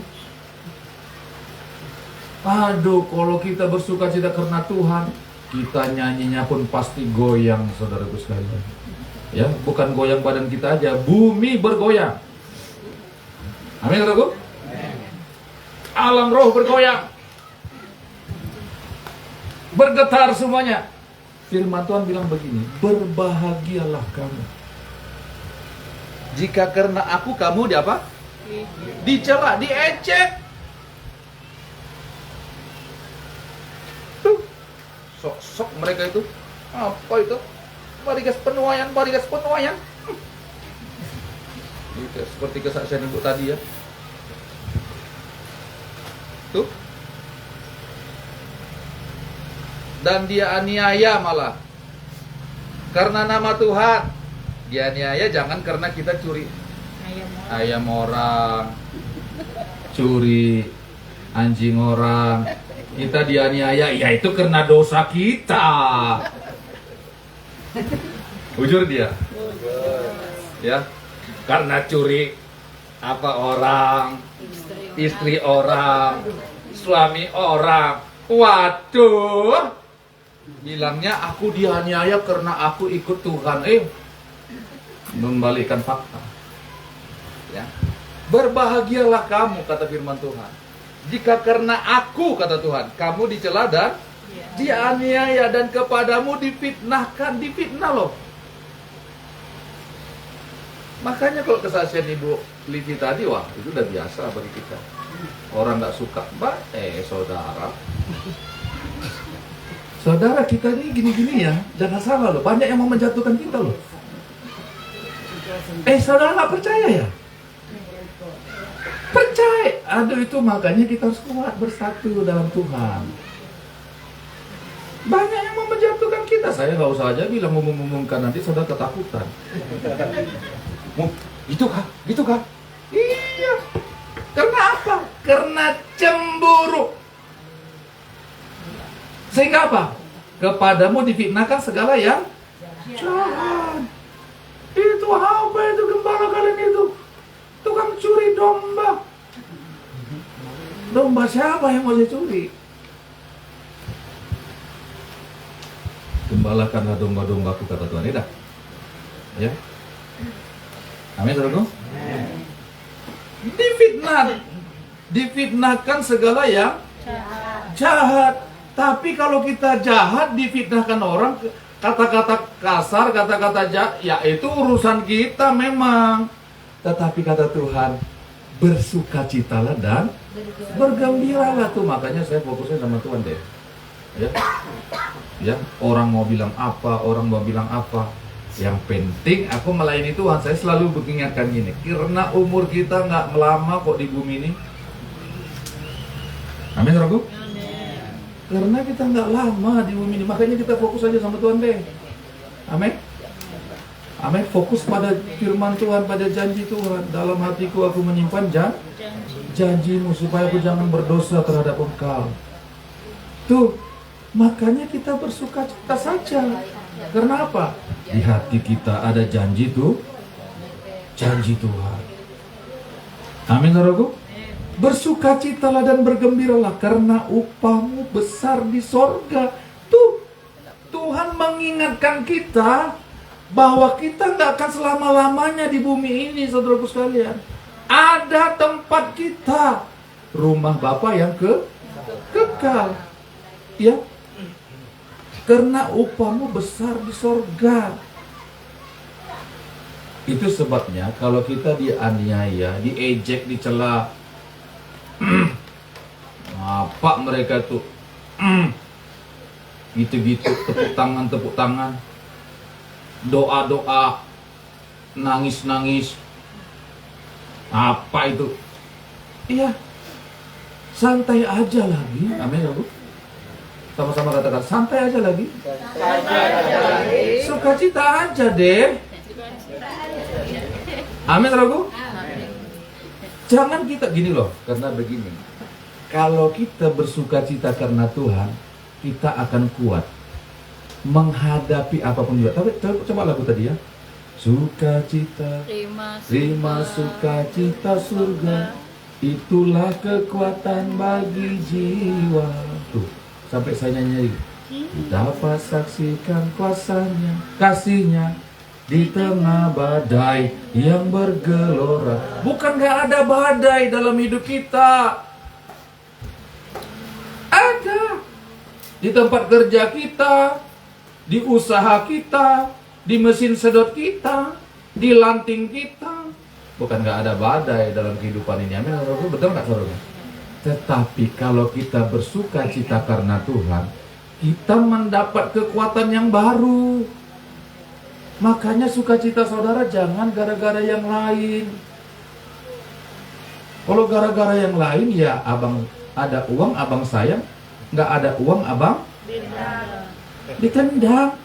Aduh, kalau kita bersukacita karena Tuhan, kita nyanyinya pun pasti goyang, saudaraku sekalian. Ya, bukan goyang badan kita aja, bumi bergoyang. Amin, saudaraku. Alam roh bergoyang, bergetar semuanya. Firman Tuhan bilang begini, berbahagialah kamu jika karena aku kamu di apa? Dicela, diejek. Tuh, sok-sok mereka itu. Apa itu? Barigas penuaian. Ya, seperti kesaksian ibu tadi ya. Tuh. Dan dia aniaya malah. Karena nama Tuhan. Dia aniaya jangan karena kita curi ayam orang, curi anjing orang. Kita dianiaya, ya itu karena dosa kita. Jujur dia. Ya. Karena curi apa orang, istri orang, suami orang. Waduh. Bilangnya aku dianiaya karena aku ikut Tuhan. Membalikkan fakta. Ya. Berbahagialah kamu, kata firman Tuhan. Jika karena aku, kata Tuhan, kamu dicela dan dianiaya dan kepadamu difitnahkan. Difitnah loh. Makanya kalau kesaksian Ibu Livi tadi, wah itu udah biasa bagi kita. Orang nggak suka, saudara. Saudara kita ini gini-gini ya, jangan salah loh. Banyak yang mau menjatuhkan kita loh. Saudara nggak percaya ya? Percaya. Aduh itu makanya kita harus kuat bersatu dalam Tuhan. Banyak yang mau menjatuhkan kita. Saya nggak usah aja bilang mengumumkan, nanti saudara ketakutan. Gitu kah? Iya. Karena apa? Karena cemburu. Sehingga apa? Kepadamu difitnahkan segala yang jahat. Itu apa itu gembala kalian itu? Tukang curi domba. Domba siapa yang mau dicuri? Gembalakanlah domba-dombaku, kata Tuhan. Dah. Ya. Amin, saudaraku. Difitnahkan segala yang jahat. Tapi kalau kita jahat, difitnahkan orang, kata-kata kasar, kata-kata jahat, ya itu urusan kita memang. Tetapi kata Tuhan, bersukacitalah dan bergembiralah tuh. Makanya saya fokusnya sama Tuhan deh. Ya, orang mau bilang apa, orang mau bilang apa. Yang penting aku melayani Tuhan. Saya selalu mengingatkan gini, karena umur kita nggak lama kok di bumi ini. Amin, saudaraku. Karena kita nggak lama di bumi ini, makanya kita fokus aja sama Tuhan deh. Amin. Amin. Fokus pada firman Tuhan, pada janji Tuhan. Dalam hatiku aku menyimpan janjimu supaya aku jangan berdosa terhadap Engkau. Tuh, makanya kita bersukacita saja. Karena apa? Di hati kita ada janji tuh, janji Tuhan. Amin, saudaraku. Bersukacitalah dan bergembiralah karena upahmu besar di sorga. Tuh, Tuhan mengingatkan kita bahwa kita nggak akan selama-lamanya di bumi ini, saudaraku sekalian. Ada tempat kita, rumah Bapa yang kekal. Ya, karena upahmu besar di sorga. Itu sebabnya kalau kita dianiaya, diejek, dicela, apa mereka tuh gitu-gitu, tepuk tangan, doa-doa, nangis-nangis, apa itu? Iya, santai aja lagi. Amin, ya Bu. Sama-sama katakan, santai aja lagi. Sukacita aja deh. Amin, saudaraku. Jangan kita gini loh, karena begini. Kalau kita bersukacita karena Tuhan, kita akan kuat menghadapi apapun juga. Tapi coba lagu tadi ya. Sukacita, terima sukacita surga, itulah kekuatan bagi jiwa. Tuh, sampai saya nyanyi. Dapat saksikan kuasanya, kasihnya di tengah badai yang bergelora. Bukan gak ada badai dalam hidup kita. Ada. Di tempat kerja kita, di usaha kita, di mesin sedot kita, di lanting kita. Bukan gak ada badai dalam kehidupan ini. Amin. Betul gak, saudara? Tetapi kalau kita bersuka cita karena Tuhan, kita mendapat kekuatan yang baru. Makanya sukacita saudara jangan gara-gara yang lain. Kalau gara-gara yang lain ya abang ada uang abang sayang, nggak ada uang abang ditendang.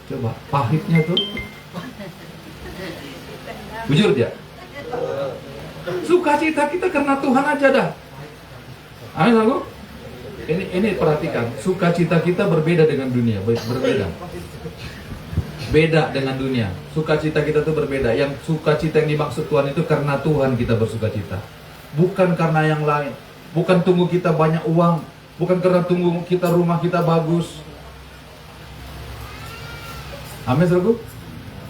Coba pahitnya tuh. Jujur dia. Sukacita kita karena Tuhan aja dah. Amin aku. Ini perhatikan, sukacita kita berbeda dengan dunia, berbeda. Beda dengan dunia. Sukacita kita tuh berbeda. Yang sukacita yang dimaksud Tuhan itu karena Tuhan kita bersukacita. Bukan karena yang lain. Bukan tunggu kita banyak uang. Bukan karena tunggu kita rumah kita bagus. Amin, saudaraku.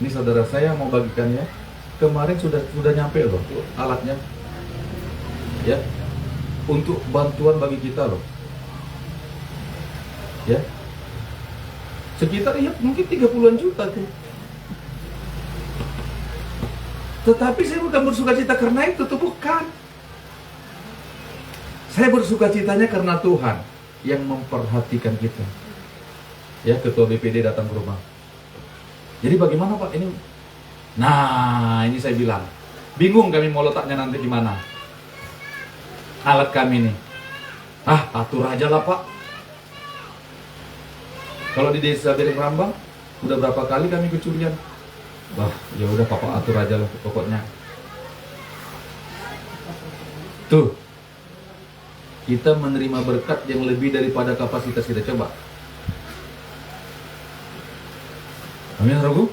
Ini saudara saya mau bagikan ya. Kemarin sudah nyampe loh alatnya. Ya. Untuk bantuan bagi kita loh. Ya. Sekitar ya mungkin 30-an juta tuh. Tetapi saya bukan bersukacita karena itu tuh, bukan. Saya bersukacitanya karena Tuhan yang memperhatikan kita. Ya, ketua BPD datang ke rumah. Jadi bagaimana Pak ini? Nah, ini saya bilang, bingung kami mau letaknya nanti di mana. Alat kami nih. Atur aja lah Pak. Kalau di desa Bereng Rambang, udah berapa kali kami kecurian. Wah, ya udah Papa atur aja lah pokoknya. Tuh, kita menerima berkat yang lebih daripada kapasitas kita. Coba. Amin, saudaraku.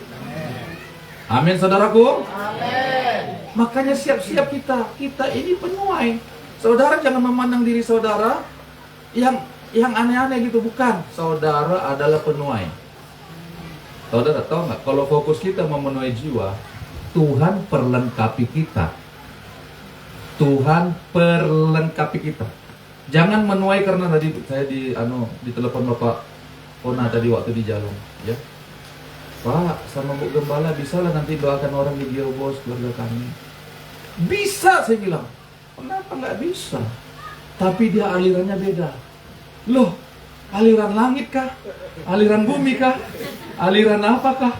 Amin, saudaraku. Amin. Makanya siap-siap kita. Kita ini penuai. Saudara jangan memandang diri saudara yang aneh-aneh gitu, bukan. Saudara adalah penuai. Saudara tahu nggak? Kalau fokus kita memenuhi jiwa, Tuhan perlengkapi kita. Tuhan perlengkapi kita. Jangan menuai karena tadi saya di telepon Bapak Ona tadi waktu di jalan, ya. Pak, sama Bu Gembala bisa lah nanti doakan orang di Geobos keluarga kami. Bisa, saya bilang. Kenapa nggak bisa? Tapi dia alirannya beda. Loh, aliran langit kah? Aliran bumi kah? Aliran apakah?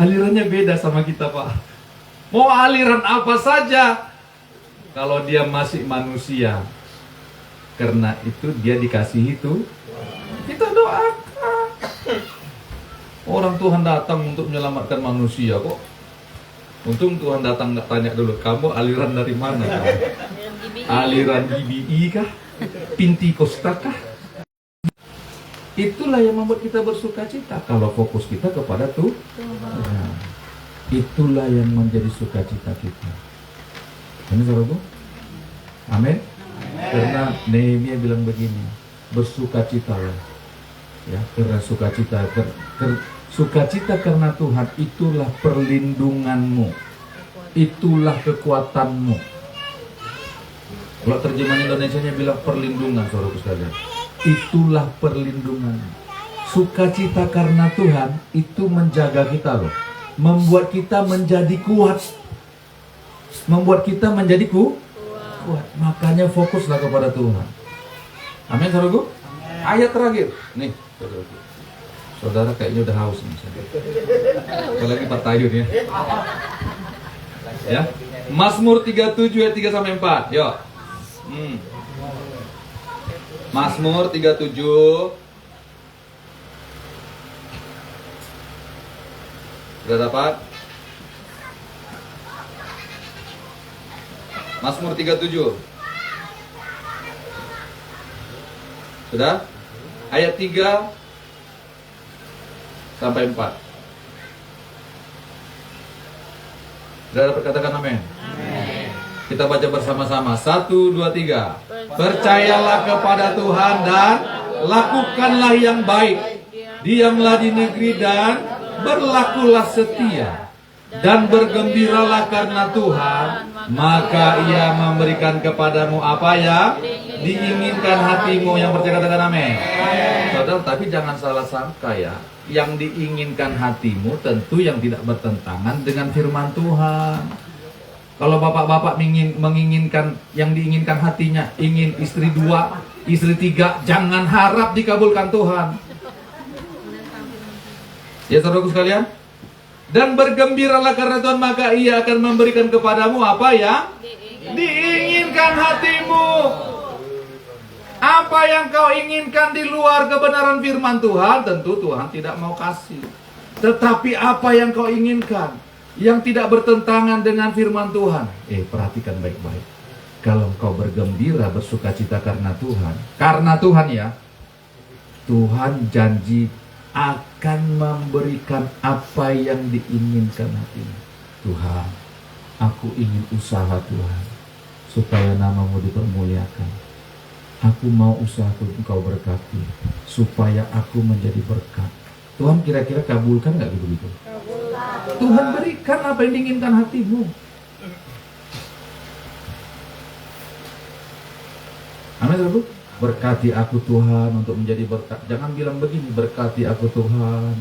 Alirannya beda sama kita, Pak. Mau aliran apa saja, kalau dia masih manusia, karena itu dia dikasih itu, kita doakan. Orang Tuhan datang untuk menyelamatkan manusia kok. Untung Tuhan datang nggak tanya dulu, kamu aliran dari mana? Aliran GBI kah? Pentekosta kah? Itulah yang membuat kita bersukacita. Kalau fokus kita kepada Tuhan, itulah yang menjadi sukacita kita. Ini saudaraku? Amin. Karena Nehemia bilang begini, bersukacitalah. Ya, karena sukacita, sukacita karena Tuhan itulah perlindunganmu, itulah kekuatanmu. Kalau terjemahan Indonesianya bilang perlindungan, saudaraku sekalian. Itulah perlindungan. Sukacita karena Tuhan itu menjaga kita loh, membuat kita menjadi kuat, membuat kita menjadi kuat. Makanya fokuslah kepada Tuhan. Amin, saudaraku. Ayat terakhir nih, saudaraku. Saudara kayaknya udah haus nih. Apalagi Pak Tayun ya. Ya. Mazmur 37 ayat 3 sampai 4. Yuk. Mazmur 37. Sudah dapat? Mazmur 37. Sudah? Ayat 3 sampai 4. Sudah dapat, katakan amin. Kita baca bersama-sama. 1, 2, 3. Percayalah kepada Tuhan dan lakukanlah yang baik. Diamlah di negeri dan berlakulah setia. Dan bergembiralah karena Tuhan, maka Ia memberikan kepadamu apa yang diinginkan hatimu. Yang percaya katakan amin. Saudara, tapi jangan salah sangka ya. Yang diinginkan hatimu tentu yang tidak bertentangan dengan firman Tuhan. Kalau bapak-bapak menginginkan yang diinginkan hatinya, ingin istri 2, istri 3, jangan harap dikabulkan Tuhan. Ya saudaraku sekalian. Dan bergembiralah karena Tuhan, maka Ia akan memberikan kepadamu apa yang diinginkan hatimu. Apa yang kau inginkan di luar kebenaran firman Tuhan, tentu Tuhan tidak mau kasih. Tetapi apa yang kau inginkan yang tidak bertentangan dengan firman Tuhan, perhatikan baik-baik. Kalau kau bergembira, bersukacita karena Tuhan ya, Tuhan janji akan memberikan apa yang diinginkan hatimu. Tuhan, aku ingin usaha Tuhan, supaya namamu dipermuliakan. Aku mau usahaku engkau berkati, supaya aku menjadi berkat. Tuhan kira-kira kabulkan gak gitu? Tuhan berikan apa yang diinginkan hatimu. Amin, saudara. Berkati aku Tuhan untuk menjadi berkat. Jangan bilang begini, berkati aku Tuhan,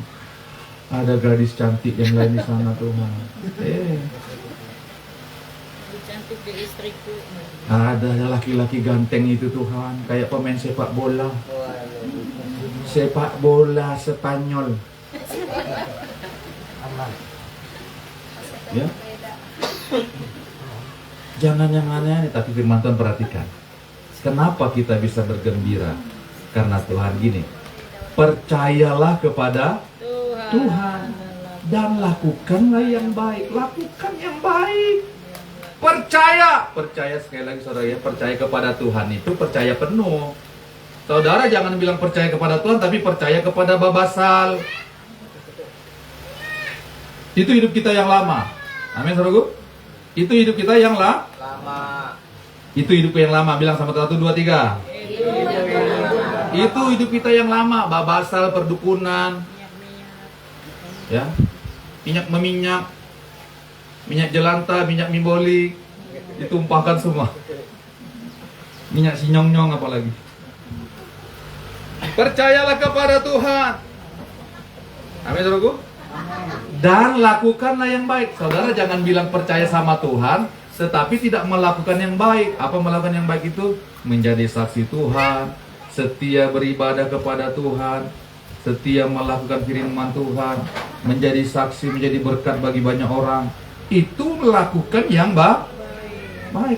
ada gadis cantik yang lain di sana Tuhan. Cantik di istriku. Ada laki-laki ganteng itu Tuhan, kayak pemain sepak bola. Sepak bola Spanyol. Ya. Jangan yang aneh-aneh, tapi firman Tuhan perhatikan. Kenapa kita bisa bergembira? Karena Tuhan gini. Percayalah kepada Tuhan dan lakukanlah yang baik. Lakukan yang baik. Percaya sekali lagi saudara ya, percaya kepada Tuhan itu percaya penuh. Saudara jangan bilang percaya kepada Tuhan, tapi percaya kepada babasal. Itu hidup kita yang lama. Amin saudaraku. Itu hidup kita yang lama. Itu hidupku yang lama. Bilang sama 1, 2, 3. Itu hidup kita yang lama. Babasal, perdukunan, ya, minyak jelantah, minyak mimbolik, ditumpahkan semua. Minyak sinyong-nyong apalagi. Percayalah kepada Tuhan. Amin saudaraku. Dan lakukanlah yang baik. Saudara jangan bilang percaya sama Tuhan, tetapi tidak melakukan yang baik. Apa melakukan yang baik itu? Menjadi saksi Tuhan, setia beribadah kepada Tuhan, setia melakukan firman Tuhan, menjadi saksi, menjadi berkat bagi banyak orang. Itu melakukan yang baik.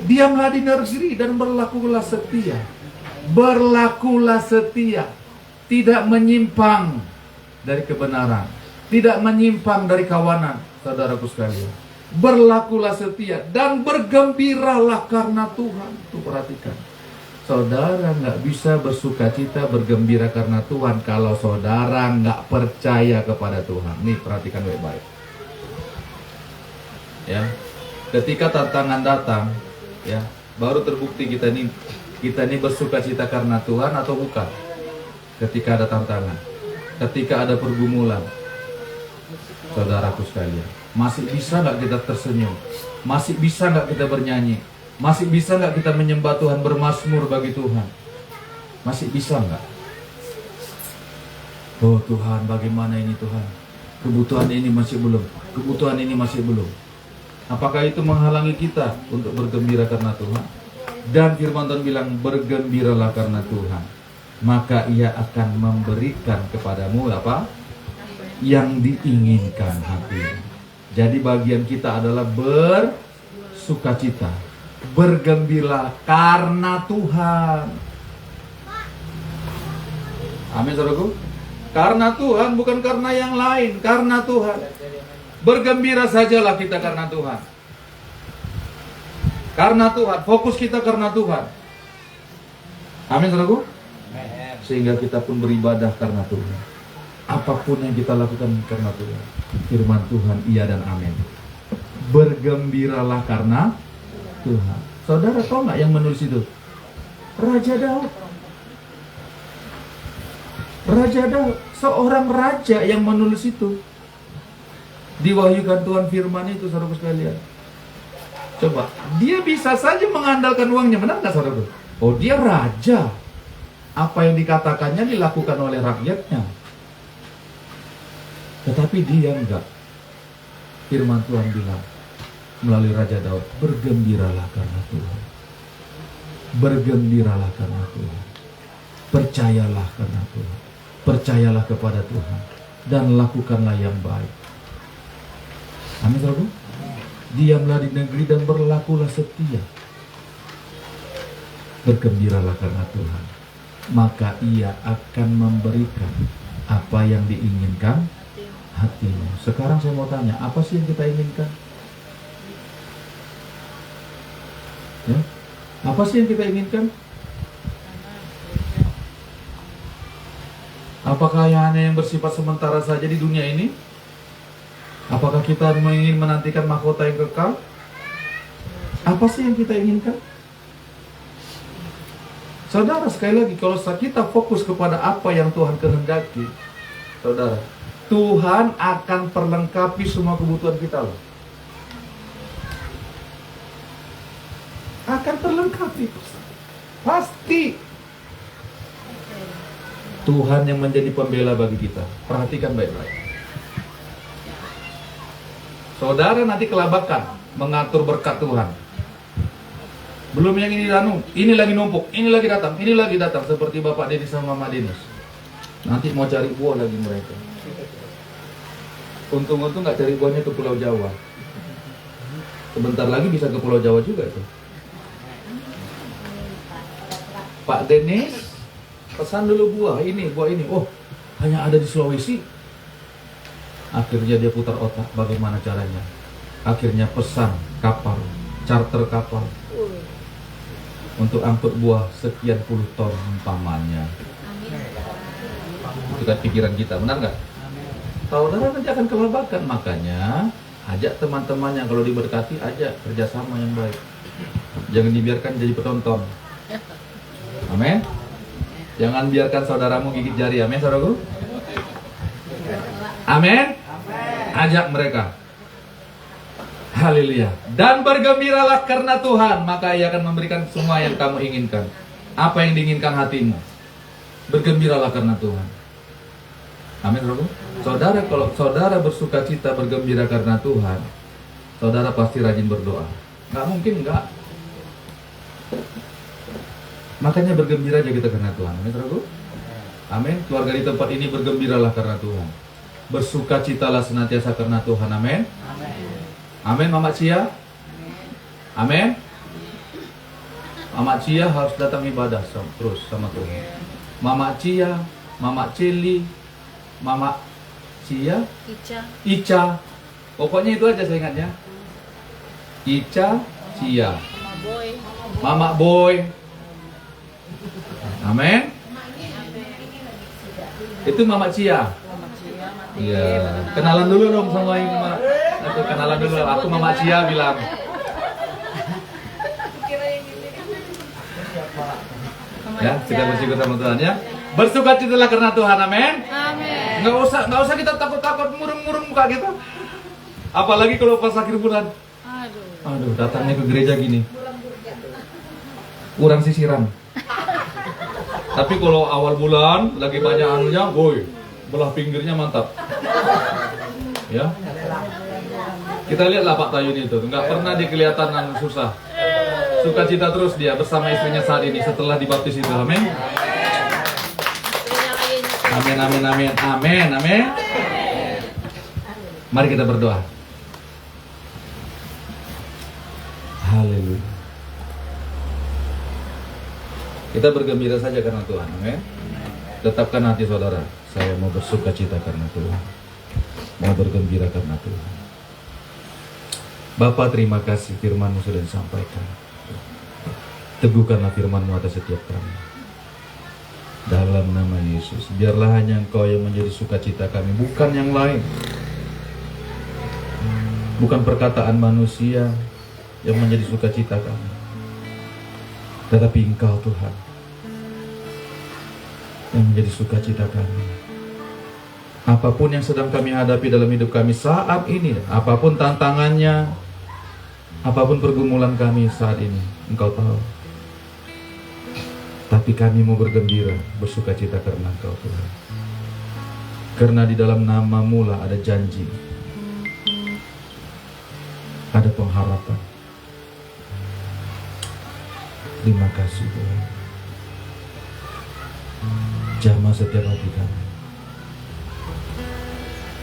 Diamlah di negeri dan berlakulah setia. Berlakulah setia. Tidak menyimpang dari kebenaran, tidak menyimpang dari kawanan, saudaraku sekalian. Berlakulah setia dan bergembiralah karena Tuhan. Tuh perhatikan. Saudara nggak bisa bersukacita, bergembira karena Tuhan kalau saudara nggak percaya kepada Tuhan. Nih perhatikan baik-baik. Ya, ketika tantangan datang, ya, baru terbukti kita ini bersukacita karena Tuhan atau bukan. Ketika ada tantangan, ketika ada pergumulan, saudaraku sekalian, masih bisa nggak kita tersenyum? Masih bisa nggak kita bernyanyi? Masih bisa nggak kita menyembah Tuhan, bermazmur bagi Tuhan? Masih bisa nggak? Oh Tuhan, bagaimana ini Tuhan? Kebutuhan ini masih belum. Kebutuhan ini masih belum. Apakah itu menghalangi kita untuk bergembira karena Tuhan? Dan firman Tuhan bilang, bergembiralah karena Tuhan, maka Ia akan memberikan kepadamu apa? Yang diinginkan hati. Jadi bagian kita adalah bersukacita, bergembira karena Tuhan. Amin saudaraku. Karena Tuhan, bukan karena yang lain, karena Tuhan. Bergembira sajalah kita karena Tuhan. Karena Tuhan, fokus kita karena Tuhan. Amin saudaraku. Sehingga kita pun beribadah karena Tuhan. Apapun yang kita lakukan karena Tuhan. Firman Tuhan iya dan amin. Bergembiralah karena Tuhan. Saudara tahu nggak yang menulis itu? Raja Daud. Raja Daud, seorang raja yang menulis itu. Diwahyukan Tuhan firman itu, saudara sekalian. Coba, dia bisa saja mengandalkan uangnya, benar nggak saudara? Oh, dia raja. Apa yang dikatakannya dilakukan oleh rakyatnya. Tetapi dia enggak. Firman Tuhan bilang melalui Raja Daud, bergembiralah karena Tuhan. Bergembiralah karena Tuhan. Percayalah karena Tuhan. Percayalah kepada Tuhan dan lakukanlah yang baik. Amin saudara. Diamlah di negeri dan berlakulah setia. Bergembiralah karena Tuhan, maka Ia akan memberikan apa yang diinginkan hatimu. Sekarang saya mau tanya, apa sih yang kita inginkan? Ya? Apa sih yang kita inginkan? Apakah hanya yang bersifat sementara saja di dunia ini? Apakah kita ingin menantikan mahkota yang kekal? Apa sih yang kita inginkan? Saudara, sekali lagi, kalau kita fokus kepada apa yang Tuhan kehendaki, saudara, Tuhan akan perlengkapi semua kebutuhan kita loh. Akan terlengkapi. Pasti. Tuhan yang menjadi pembela bagi kita. Perhatikan baik-baik. Saudara nanti kelabakan mengatur berkat Tuhan. Belum yang ini lagi numpuk, ini lagi datang seperti Bapak Denis sama Mama Denis. Nanti mau cari buah lagi mereka. Untung-untung nggak cari buahnya ke Pulau Jawa. Sebentar lagi bisa ke Pulau Jawa juga tuh. Pak Denis pesan dulu buah ini. Oh, hanya ada di Sulawesi. Akhirnya dia putar otak bagaimana caranya. Akhirnya pesan kapal, charter kapal untuk angkut buah sekian puluh ton umpamanya. Itu kan pikiran kita, benar nggak? Saudara nanti akan kelabakan, makanya ajak teman-teman yang kalau diberkati, ajak kerjasama yang baik. Jangan dibiarkan jadi penonton. Amin. Jangan biarkan saudaramu gigit jari. Amin, saudaraku. Amin. Ajak mereka. Haleluya. Dan bergembiralah karena Tuhan, maka Ia akan memberikan semua yang kamu inginkan. Apa yang diinginkan hatimu. Bergembiralah karena Tuhan. Amin, saudaraku. Saudara, kalau saudara bersuka cita bergembira karena Tuhan, saudara pasti rajin berdoa. Nggak mungkin nggak. Makanya bergembira aja kita karena Tuhan. Amin, saudaraku. Amin. Keluarga di tempat ini bergembiralah karena Tuhan. Bersuka citalah senantiasa karena Tuhan. Amin. Amin, Mama Cia. Amin. Mama Cia harus datang ibadah terus sama Tuhan. Mama Cia, Mama Celi, Mama Cia, Ica. Pokoknya itu aja saya ingatnya. Ica, Cia, Mama Boy. Amin. Itu Mama Cia. Iya, kenalan dulu dong sama ini, Mak. Aku kenalan dulu, aku Mama Cia bilang. Ya, kita bersyukur sama Tuhan ya. Bersukacitalah karena Tuhan, amin. Amin. Nggak usah kita takut-takut murung-murung muka kita. Apalagi kalau pas akhir bulan. Aduh, datangnya ke gereja gini. Kurang sisiran. Tapi kalau awal bulan lagi banyak anunya, boy, belah pinggirnya mantap. Ya. Kita lihatlah Pak Tayun itu, nggak pernah dia kelihatan susah. Sukacita terus dia bersama istrinya saat ini setelah dibaptis itu. Amin. Amin, amin, amin, amin, amin. Mari kita berdoa. Haleluya. Kita bergembira saja karena Tuhan. Amin. Tetapkan hati saudara. Saya mau bersukacita karena Tuhan. Mau bergembira karena Tuhan. Bapa, terima kasih firman-Mu sudah disampaikan. Teguhkanlah firman-Mu atas setiap kami. Dalam nama Yesus, biarlah hanya Engkau yang menjadi sukacita kami, bukan yang lain. Bukan perkataan manusia yang menjadi sukacita kami, tetapi Engkau Tuhan yang menjadi sukacita kami. Apapun yang sedang kami hadapi dalam hidup kami saat ini, apapun tantangannya, apapun pergumulan kami saat ini, Engkau tahu. Tapi kami mau bergembira, bersukacita karena Engkau Tuhan. Karena di dalam nama-Mu lah ada janji, ada pengharapan. Terima kasih Tuhan. Jamah setiap hati kami.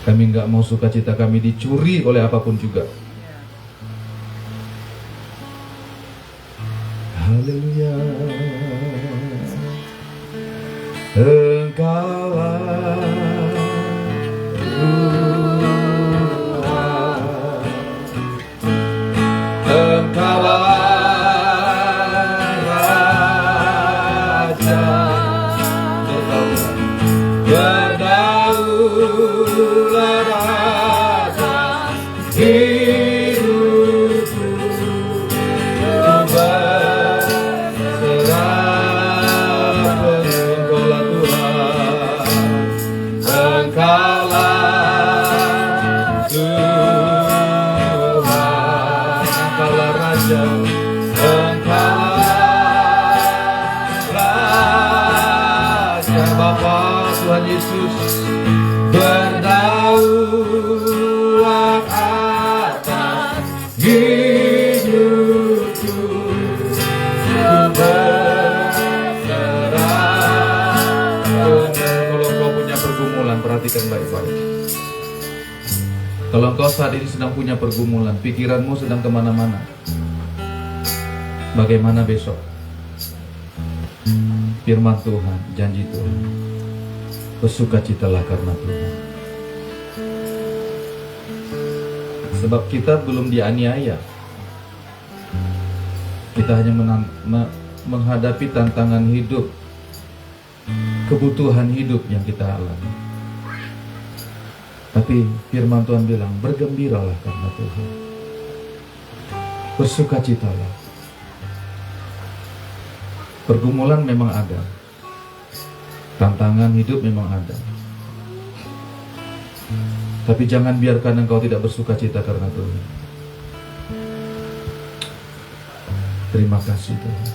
Kami nggak mau sukacita kami dicuri oleh apapun juga. Haleluya. Engkaulah Tuhan, Engkaulah Raja berdaulat atas hidupku, berserah Engkaulah Tuhan, Engkaulah Tuhan, Engkaulah Raja, Bapa Tuhan Yesus berdaulat atas hidupku, ku berserah. Kalau engkau punya pergumulan, perhatikan baik-baik. Kalau engkau saat ini sedang punya pergumulan, pikiranmu sedang kemana-mana, bagaimana besok? Firman Tuhan, janji Tuhan, bersukacitalah karena Tuhan. Sebab kita belum dianiaya, kita hanya menghadapi tantangan hidup, kebutuhan hidup yang kita alami. Tapi firman Tuhan bilang, bergembiralah karena Tuhan, bersukacitalah. Pergumulan memang ada, tantangan hidup memang ada, tapi jangan biarkan engkau tidak bersukacita karena Tuhan. Terima kasih Tuhan.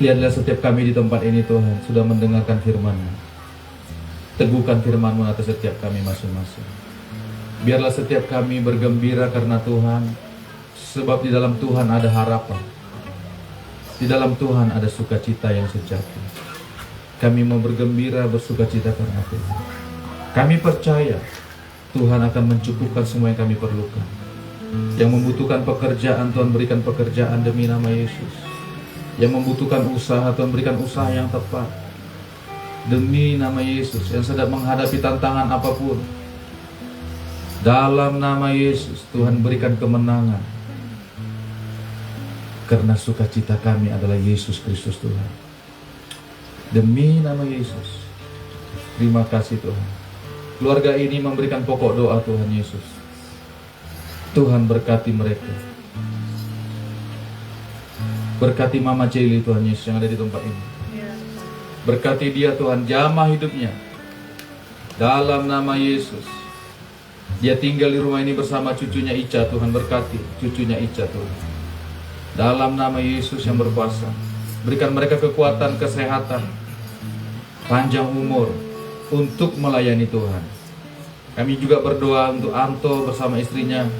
Lihatlah setiap kami di tempat ini Tuhan sudah mendengarkan firman-Mu. Teguhkan firman-Mu atas setiap kami masing-masing. Biarlah setiap kami bergembira karena Tuhan, sebab di dalam Tuhan ada harapan. Di dalam Tuhan ada sukacita yang sejati. Kami mau bergembira, bersukacita karena Tuhan. Kami percaya Tuhan akan mencukupkan semua yang kami perlukan. Yang membutuhkan pekerjaan, Tuhan berikan pekerjaan demi nama Yesus. Yang membutuhkan usaha, Tuhan berikan usaha yang tepat demi nama Yesus. Yang sedang menghadapi tantangan apapun, dalam nama Yesus Tuhan berikan kemenangan. Karena sukacita kami adalah Yesus Kristus Tuhan. Demi nama Yesus. Terima kasih Tuhan. Keluarga ini memberikan pokok doa Tuhan Yesus. Tuhan berkati mereka. Berkati Mama Celi Tuhan Yesus yang ada di tempat ini. Berkati dia Tuhan, jamah hidupnya. Dalam nama Yesus. Dia tinggal di rumah ini bersama cucunya Ica, Tuhan berkati cucunya Ica Tuhan. Dalam nama Yesus yang berkuasa, berikan mereka kekuatan, kesehatan, panjang umur untuk melayani Tuhan. Kami juga berdoa untuk Anto bersama istrinya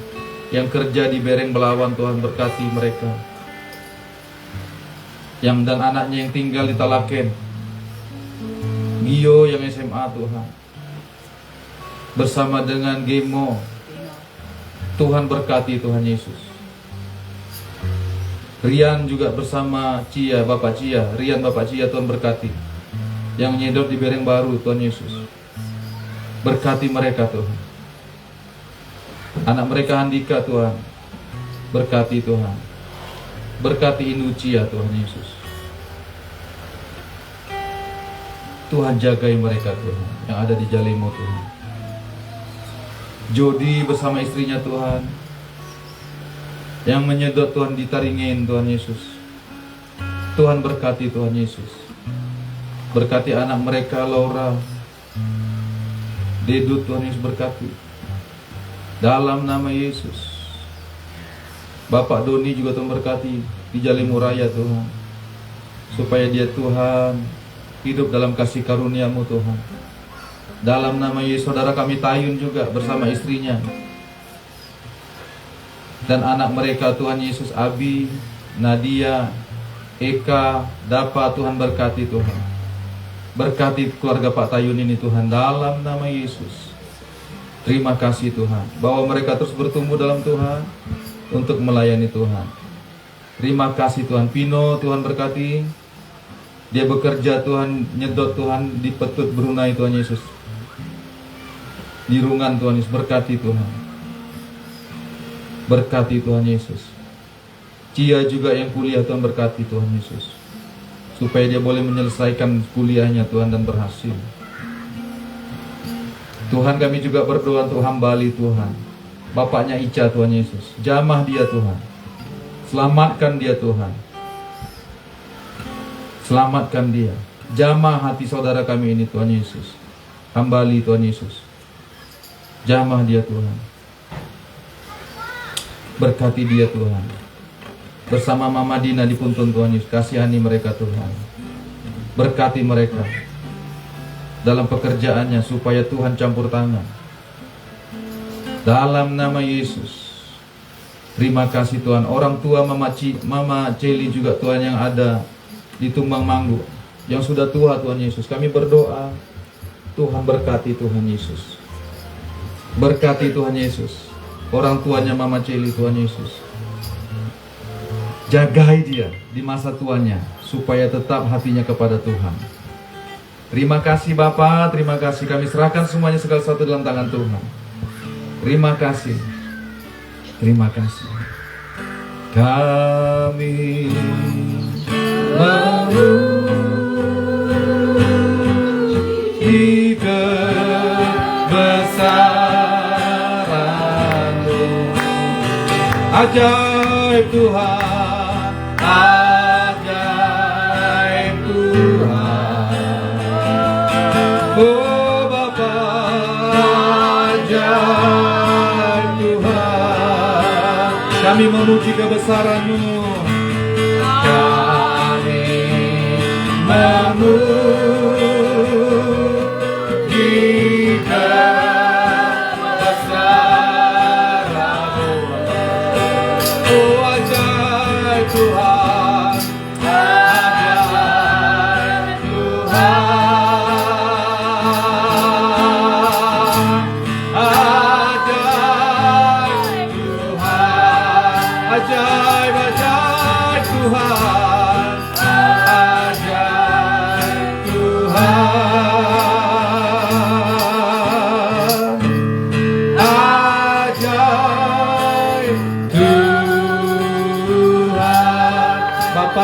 yang kerja di Bereng Belawan, Tuhan berkati mereka. Dan anaknya yang tinggal di Talaken, Gio yang SMA Tuhan, bersama dengan Gemo, Tuhan berkati Tuhan Yesus. Rian juga bersama Cia, Bapak Cia, Rian Bapak Cia Tuhan berkati. Yang nyedot di Bereng Baru Tuhan Yesus. Berkati mereka Tuhan. Anak mereka Handika Tuhan, berkati Tuhan. Berkati Indu Cia Tuhan Yesus. Tuhan jagai mereka Tuhan, yang ada di Jalemo Tuhan. Jody bersama istrinya Tuhan, yang menyedot Tuhan di Taringin Tuhan Yesus. Tuhan berkati Tuhan Yesus. Berkati anak mereka Laura, Dedut Tuhan Yesus berkati. Dalam nama Yesus. Bapak Doni juga Tuhan berkati di Jalemo Raya Tuhan. Supaya dia Tuhan hidup dalam kasih karunia-Mu Tuhan. Dalam nama Yesus, saudara kami Tayun juga bersama istrinya dan anak mereka Tuhan Yesus, Abi, Nadia, Eka, Dapa, Tuhan berkati Tuhan. Berkati keluarga Pak Tayun ini Tuhan, dalam nama Yesus. Terima kasih Tuhan, bahwa mereka terus bertumbuh dalam Tuhan untuk melayani Tuhan. Terima kasih Tuhan. Pino Tuhan berkati, Dia bekerja Tuhan, nyedot Tuhan di Petut Brunei Tuhan Yesus. Di Rungan Tuhan Yesus, berkati Tuhan. Berkati Tuhan Yesus. Cia juga yang kuliah Tuhan, berkati Tuhan Yesus. Supaya dia boleh menyelesaikan kuliahnya Tuhan dan berhasil. Tuhan, kami juga berdoa untuk hamba Ali Tuhan. Bapaknya Ica Tuhan Yesus. Jamah dia Tuhan. Selamatkan dia Tuhan. Selamatkan dia. Jamah hati saudara kami ini Tuhan Yesus. Hamba Ali Tuhan Yesus. Jamah dia Tuhan. Berkati dia Tuhan. Bersama Mama Dina di Puntun Tuhan Yesus. Kasihani mereka Tuhan. Berkati mereka dalam pekerjaannya supaya Tuhan campur tangan. Dalam nama Yesus. Terima kasih Tuhan. Orang tua Mama Celi juga Tuhan yang ada di Tumbang Manggu, yang sudah tua Tuhan Yesus. Kami berdoa, Tuhan berkati Tuhan Yesus. Berkati Tuhan Yesus. Orang tuanya Mama Celi Tuhan Yesus. Jagai dia di masa tuanya supaya tetap hatinya kepada Tuhan. Terima kasih Bapa, terima kasih. Kami serahkan semuanya segala sesuatu dalam tangan Tuhan. Terima kasih. Terima kasih. Kami memuji kebesaran-Mu. Ajaib Tuhan. Ajaib Tuhan, oh Bapa, ajaib Tuhan. Kami memuji kebesaran-Mu. Kami memuji kebesaran-Mu. Oh ajaib Tuhan.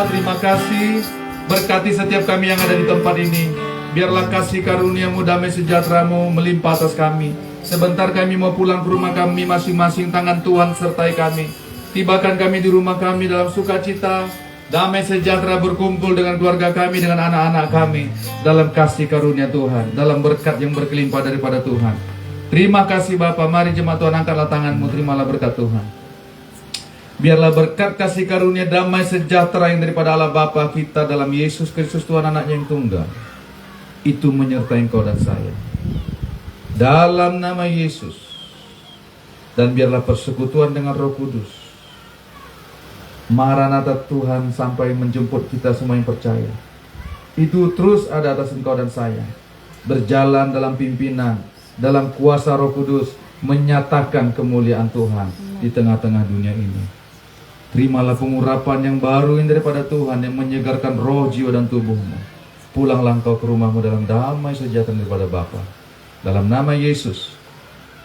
Terima kasih. Berkati setiap kami yang ada di tempat ini. Biarlah kasih karunia-Mu, damai sejahtera-Mu melimpah atas kami. Sebentar kami mau pulang ke rumah kami masing-masing. Tangan Tuhan sertai kami. Tibakan kami di rumah kami dalam sukacita, damai sejahtera, berkumpul dengan keluarga kami, dengan anak-anak kami, dalam kasih karunia Tuhan, dalam berkat yang berkelimpah daripada Tuhan. Terima kasih Bapa. Mari jemaat Tuhan, angkatlah tangan-Mu, terimalah berkat Tuhan. Biarlah berkat kasih karunia damai sejahtera yang daripada Allah Bapa kita dalam Yesus Kristus Tuhan anaknya yang tunggal, itu menyertai engkau dan saya. Dalam nama Yesus. Dan biarlah persekutuan dengan Roh Kudus, Maranatha Tuhan sampai menjemput kita semua yang percaya, itu terus ada atas engkau dan saya. Berjalan dalam pimpinan, dalam kuasa Roh Kudus, menyatakan kemuliaan Tuhan di tengah-tengah dunia ini. Terimalah pengurapan yang baru yang daripada Tuhan yang menyegarkan roh, jiwa dan tubuhmu. Pulanglah engkau ke rumahmu dalam damai sejahtera daripada Bapa. Dalam nama Yesus.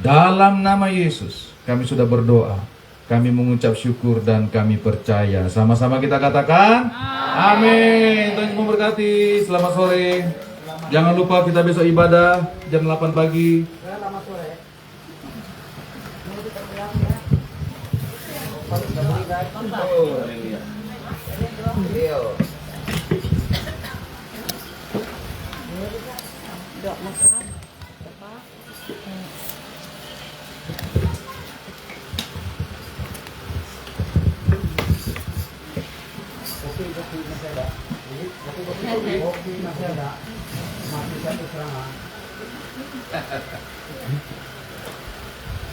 Dalam nama Yesus kami sudah berdoa. Kami mengucap syukur dan kami percaya. Sama-sama kita katakan amin. Tuhan memberkati. Selamat sore. Jangan lupa kita besok ibadah jam 8 pagi.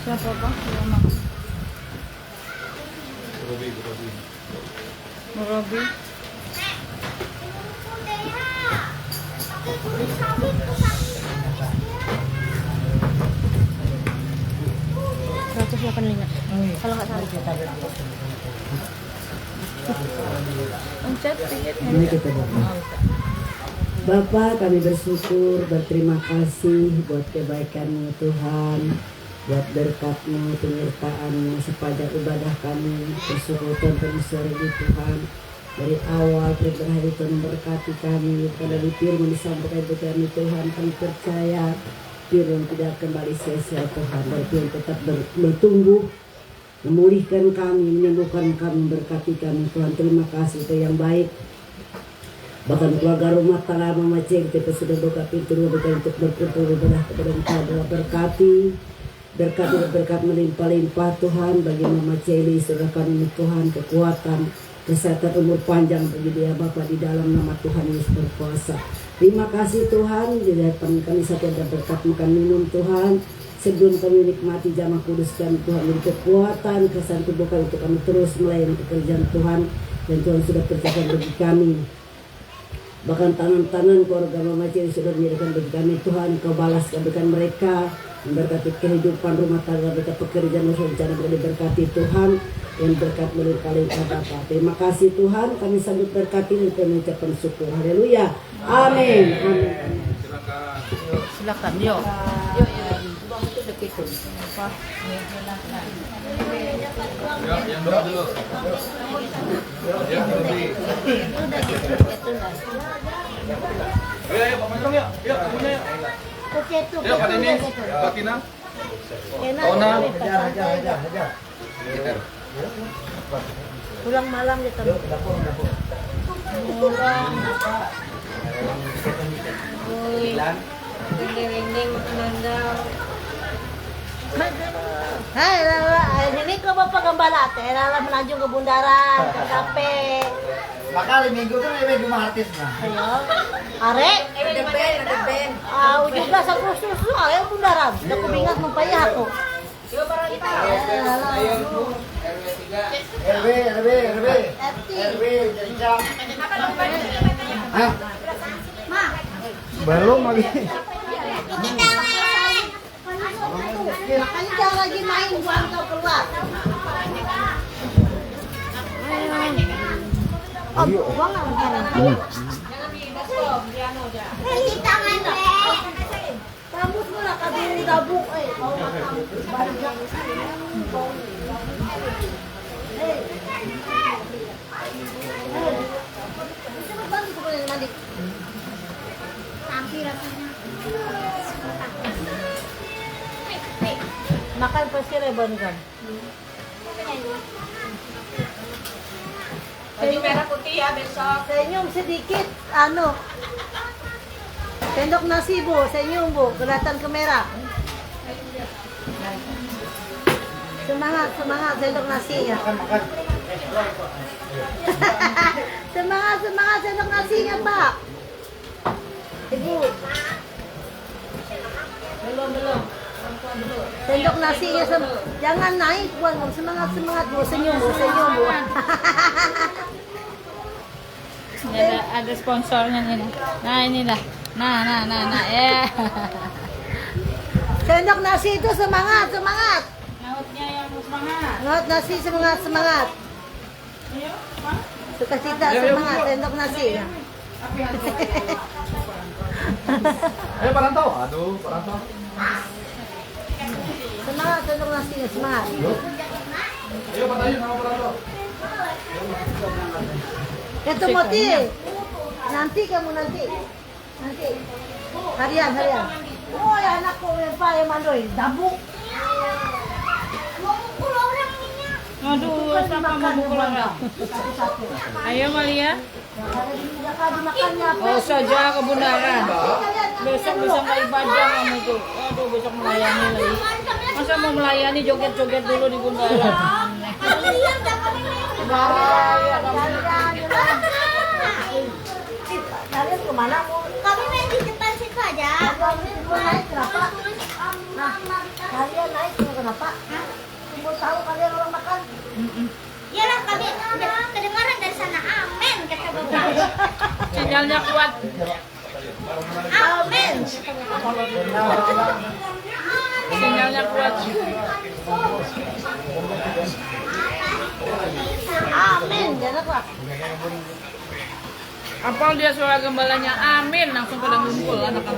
Siapa Bang? Robi. Kalau nggak salah. Pencet tiket. Bapa, kami bersyukur, berterima kasih buat kebaikan-Mu Tuhan, buat berkat-Mu, penyertaan-Mu sepanjang ibadah kami. Bersyukur Tuhan sore ini Tuhan. Dari awal hari Tuhan memberkati kami, karena di firman disampaikan kepada kami Tuhan, kami percaya firman tidak kembali sia-sia Tuhan. Dan Tuhan tetap bertumbuh, memulihkan kami, menyembuhkan kami, memberkati kami Tuhan. Terima kasih Tuhan yang baik. Bahkan keluarga rumah tangga Mama Ceng kita sudah buka pintu rumah untuk berkumpul ibadah kepada Engkau. Berkat melimpah-limpah Tuhan bagi Mama Celi, saudara kami Tuhan, kekuatan, kesehatan, umur panjang bagi dia Bapa di dalam nama Tuhan Yesus berkuasa. Terima kasih Tuhan, di hadapan kami satu ada berkat makan minum Tuhan. Sebelum kami nikmati jamaah kudus kami Tuhan, beri kekuatan, kesan tubuh kami untuk kami terus melayani pekerjaan Tuhan. Dan Tuhan sudah kerjakan bagi kami. Bahkan tangan-tangan keluarga Mama Celi sudah menyediakan bagi kami Tuhan. Kau balas kebaikan mereka, memberkati kehidupan rumah tangga mereka, pekerjaan usaha rencana mereka diberkati Tuhan, yang berkat melimpah-limpah Bapa. Terima kasih Tuhan, kami sambut berkati dan mengucapkan syukur. Haleluya. Amin. Amin. Silakan, yuk. Yang doa dulu. Yang lebih. Ayo, Pak Mentong ya. Yuk, kamunya yuk. Yuk, Pak Denis, Pak Tina. Ona. Hajar. Pulang malam gitu. Ring-ring menandang. Hai Lala, ini ke Bapak Gembala teh, Lala melanjung ke bundaran, ke kafe. Makali minggu kan minggu artis nah. Ayo, arek. Ada band. Ah, 17 Agustus lu ayo bundaran. Udah kubingat mempayah aku. Yo barang kita. RW jadi jam. Hah? Belum lagi. Makanya jangan lagi main buang kau keluar. Oh, buang nggak makanan? Kamu tuh lah kabin gabung, mau makan banyak. Cepat bantu tuh boleh mandi. Tapi rasanya. Makan pasti rebon kan? Baju merah putih ya besok. Senyum sedikit, sendok nasi bu, senyum bu, kelihatan ke merah. Semangat, sendok nasinya. semangat, sendok nasinya Pak. Ibu. Belum. Sendok nasinya jangan naik buat semangat bu, senyum bu. Ada sponsornya ini. Nah inilah. Nah ya. Sendok nasi itu semangat. Nautnya yang semangat. Naut nasi semangat. Sukacita semangat sendok nasi. Ayo Pak Ranto. Aduh, Pak Ranto. Semangat sendok nasinya semangat. Ayo Pak Tayu sama Pak Ranto. Itu Moti. Nanti. Harian. Oh ya anakku yang mandoi dabuk. Aduh, siapa mau mukul orang? Ayo Malia. Oh saja ke bundaran. Besok bisa nggak ibadah kamu tuh. Aduh, besok melayani lagi. Masa mau melayani joget-joget dulu di bundaran? Bahaya kamu. Kalian kemana? Kami main di depan situ aja. Naik kenapa? Nah, kalian naik kenapa? Mau tahu kalian orang makan? Iyalah kami kedengaran dari sana. Amin kata Bapak. Sinyalnya kuat. Amin. Sinyalnya kuat. Amin, jangan apa? Apal dia suara gembalanya, amin, langsung pada ngumpul anak-anak.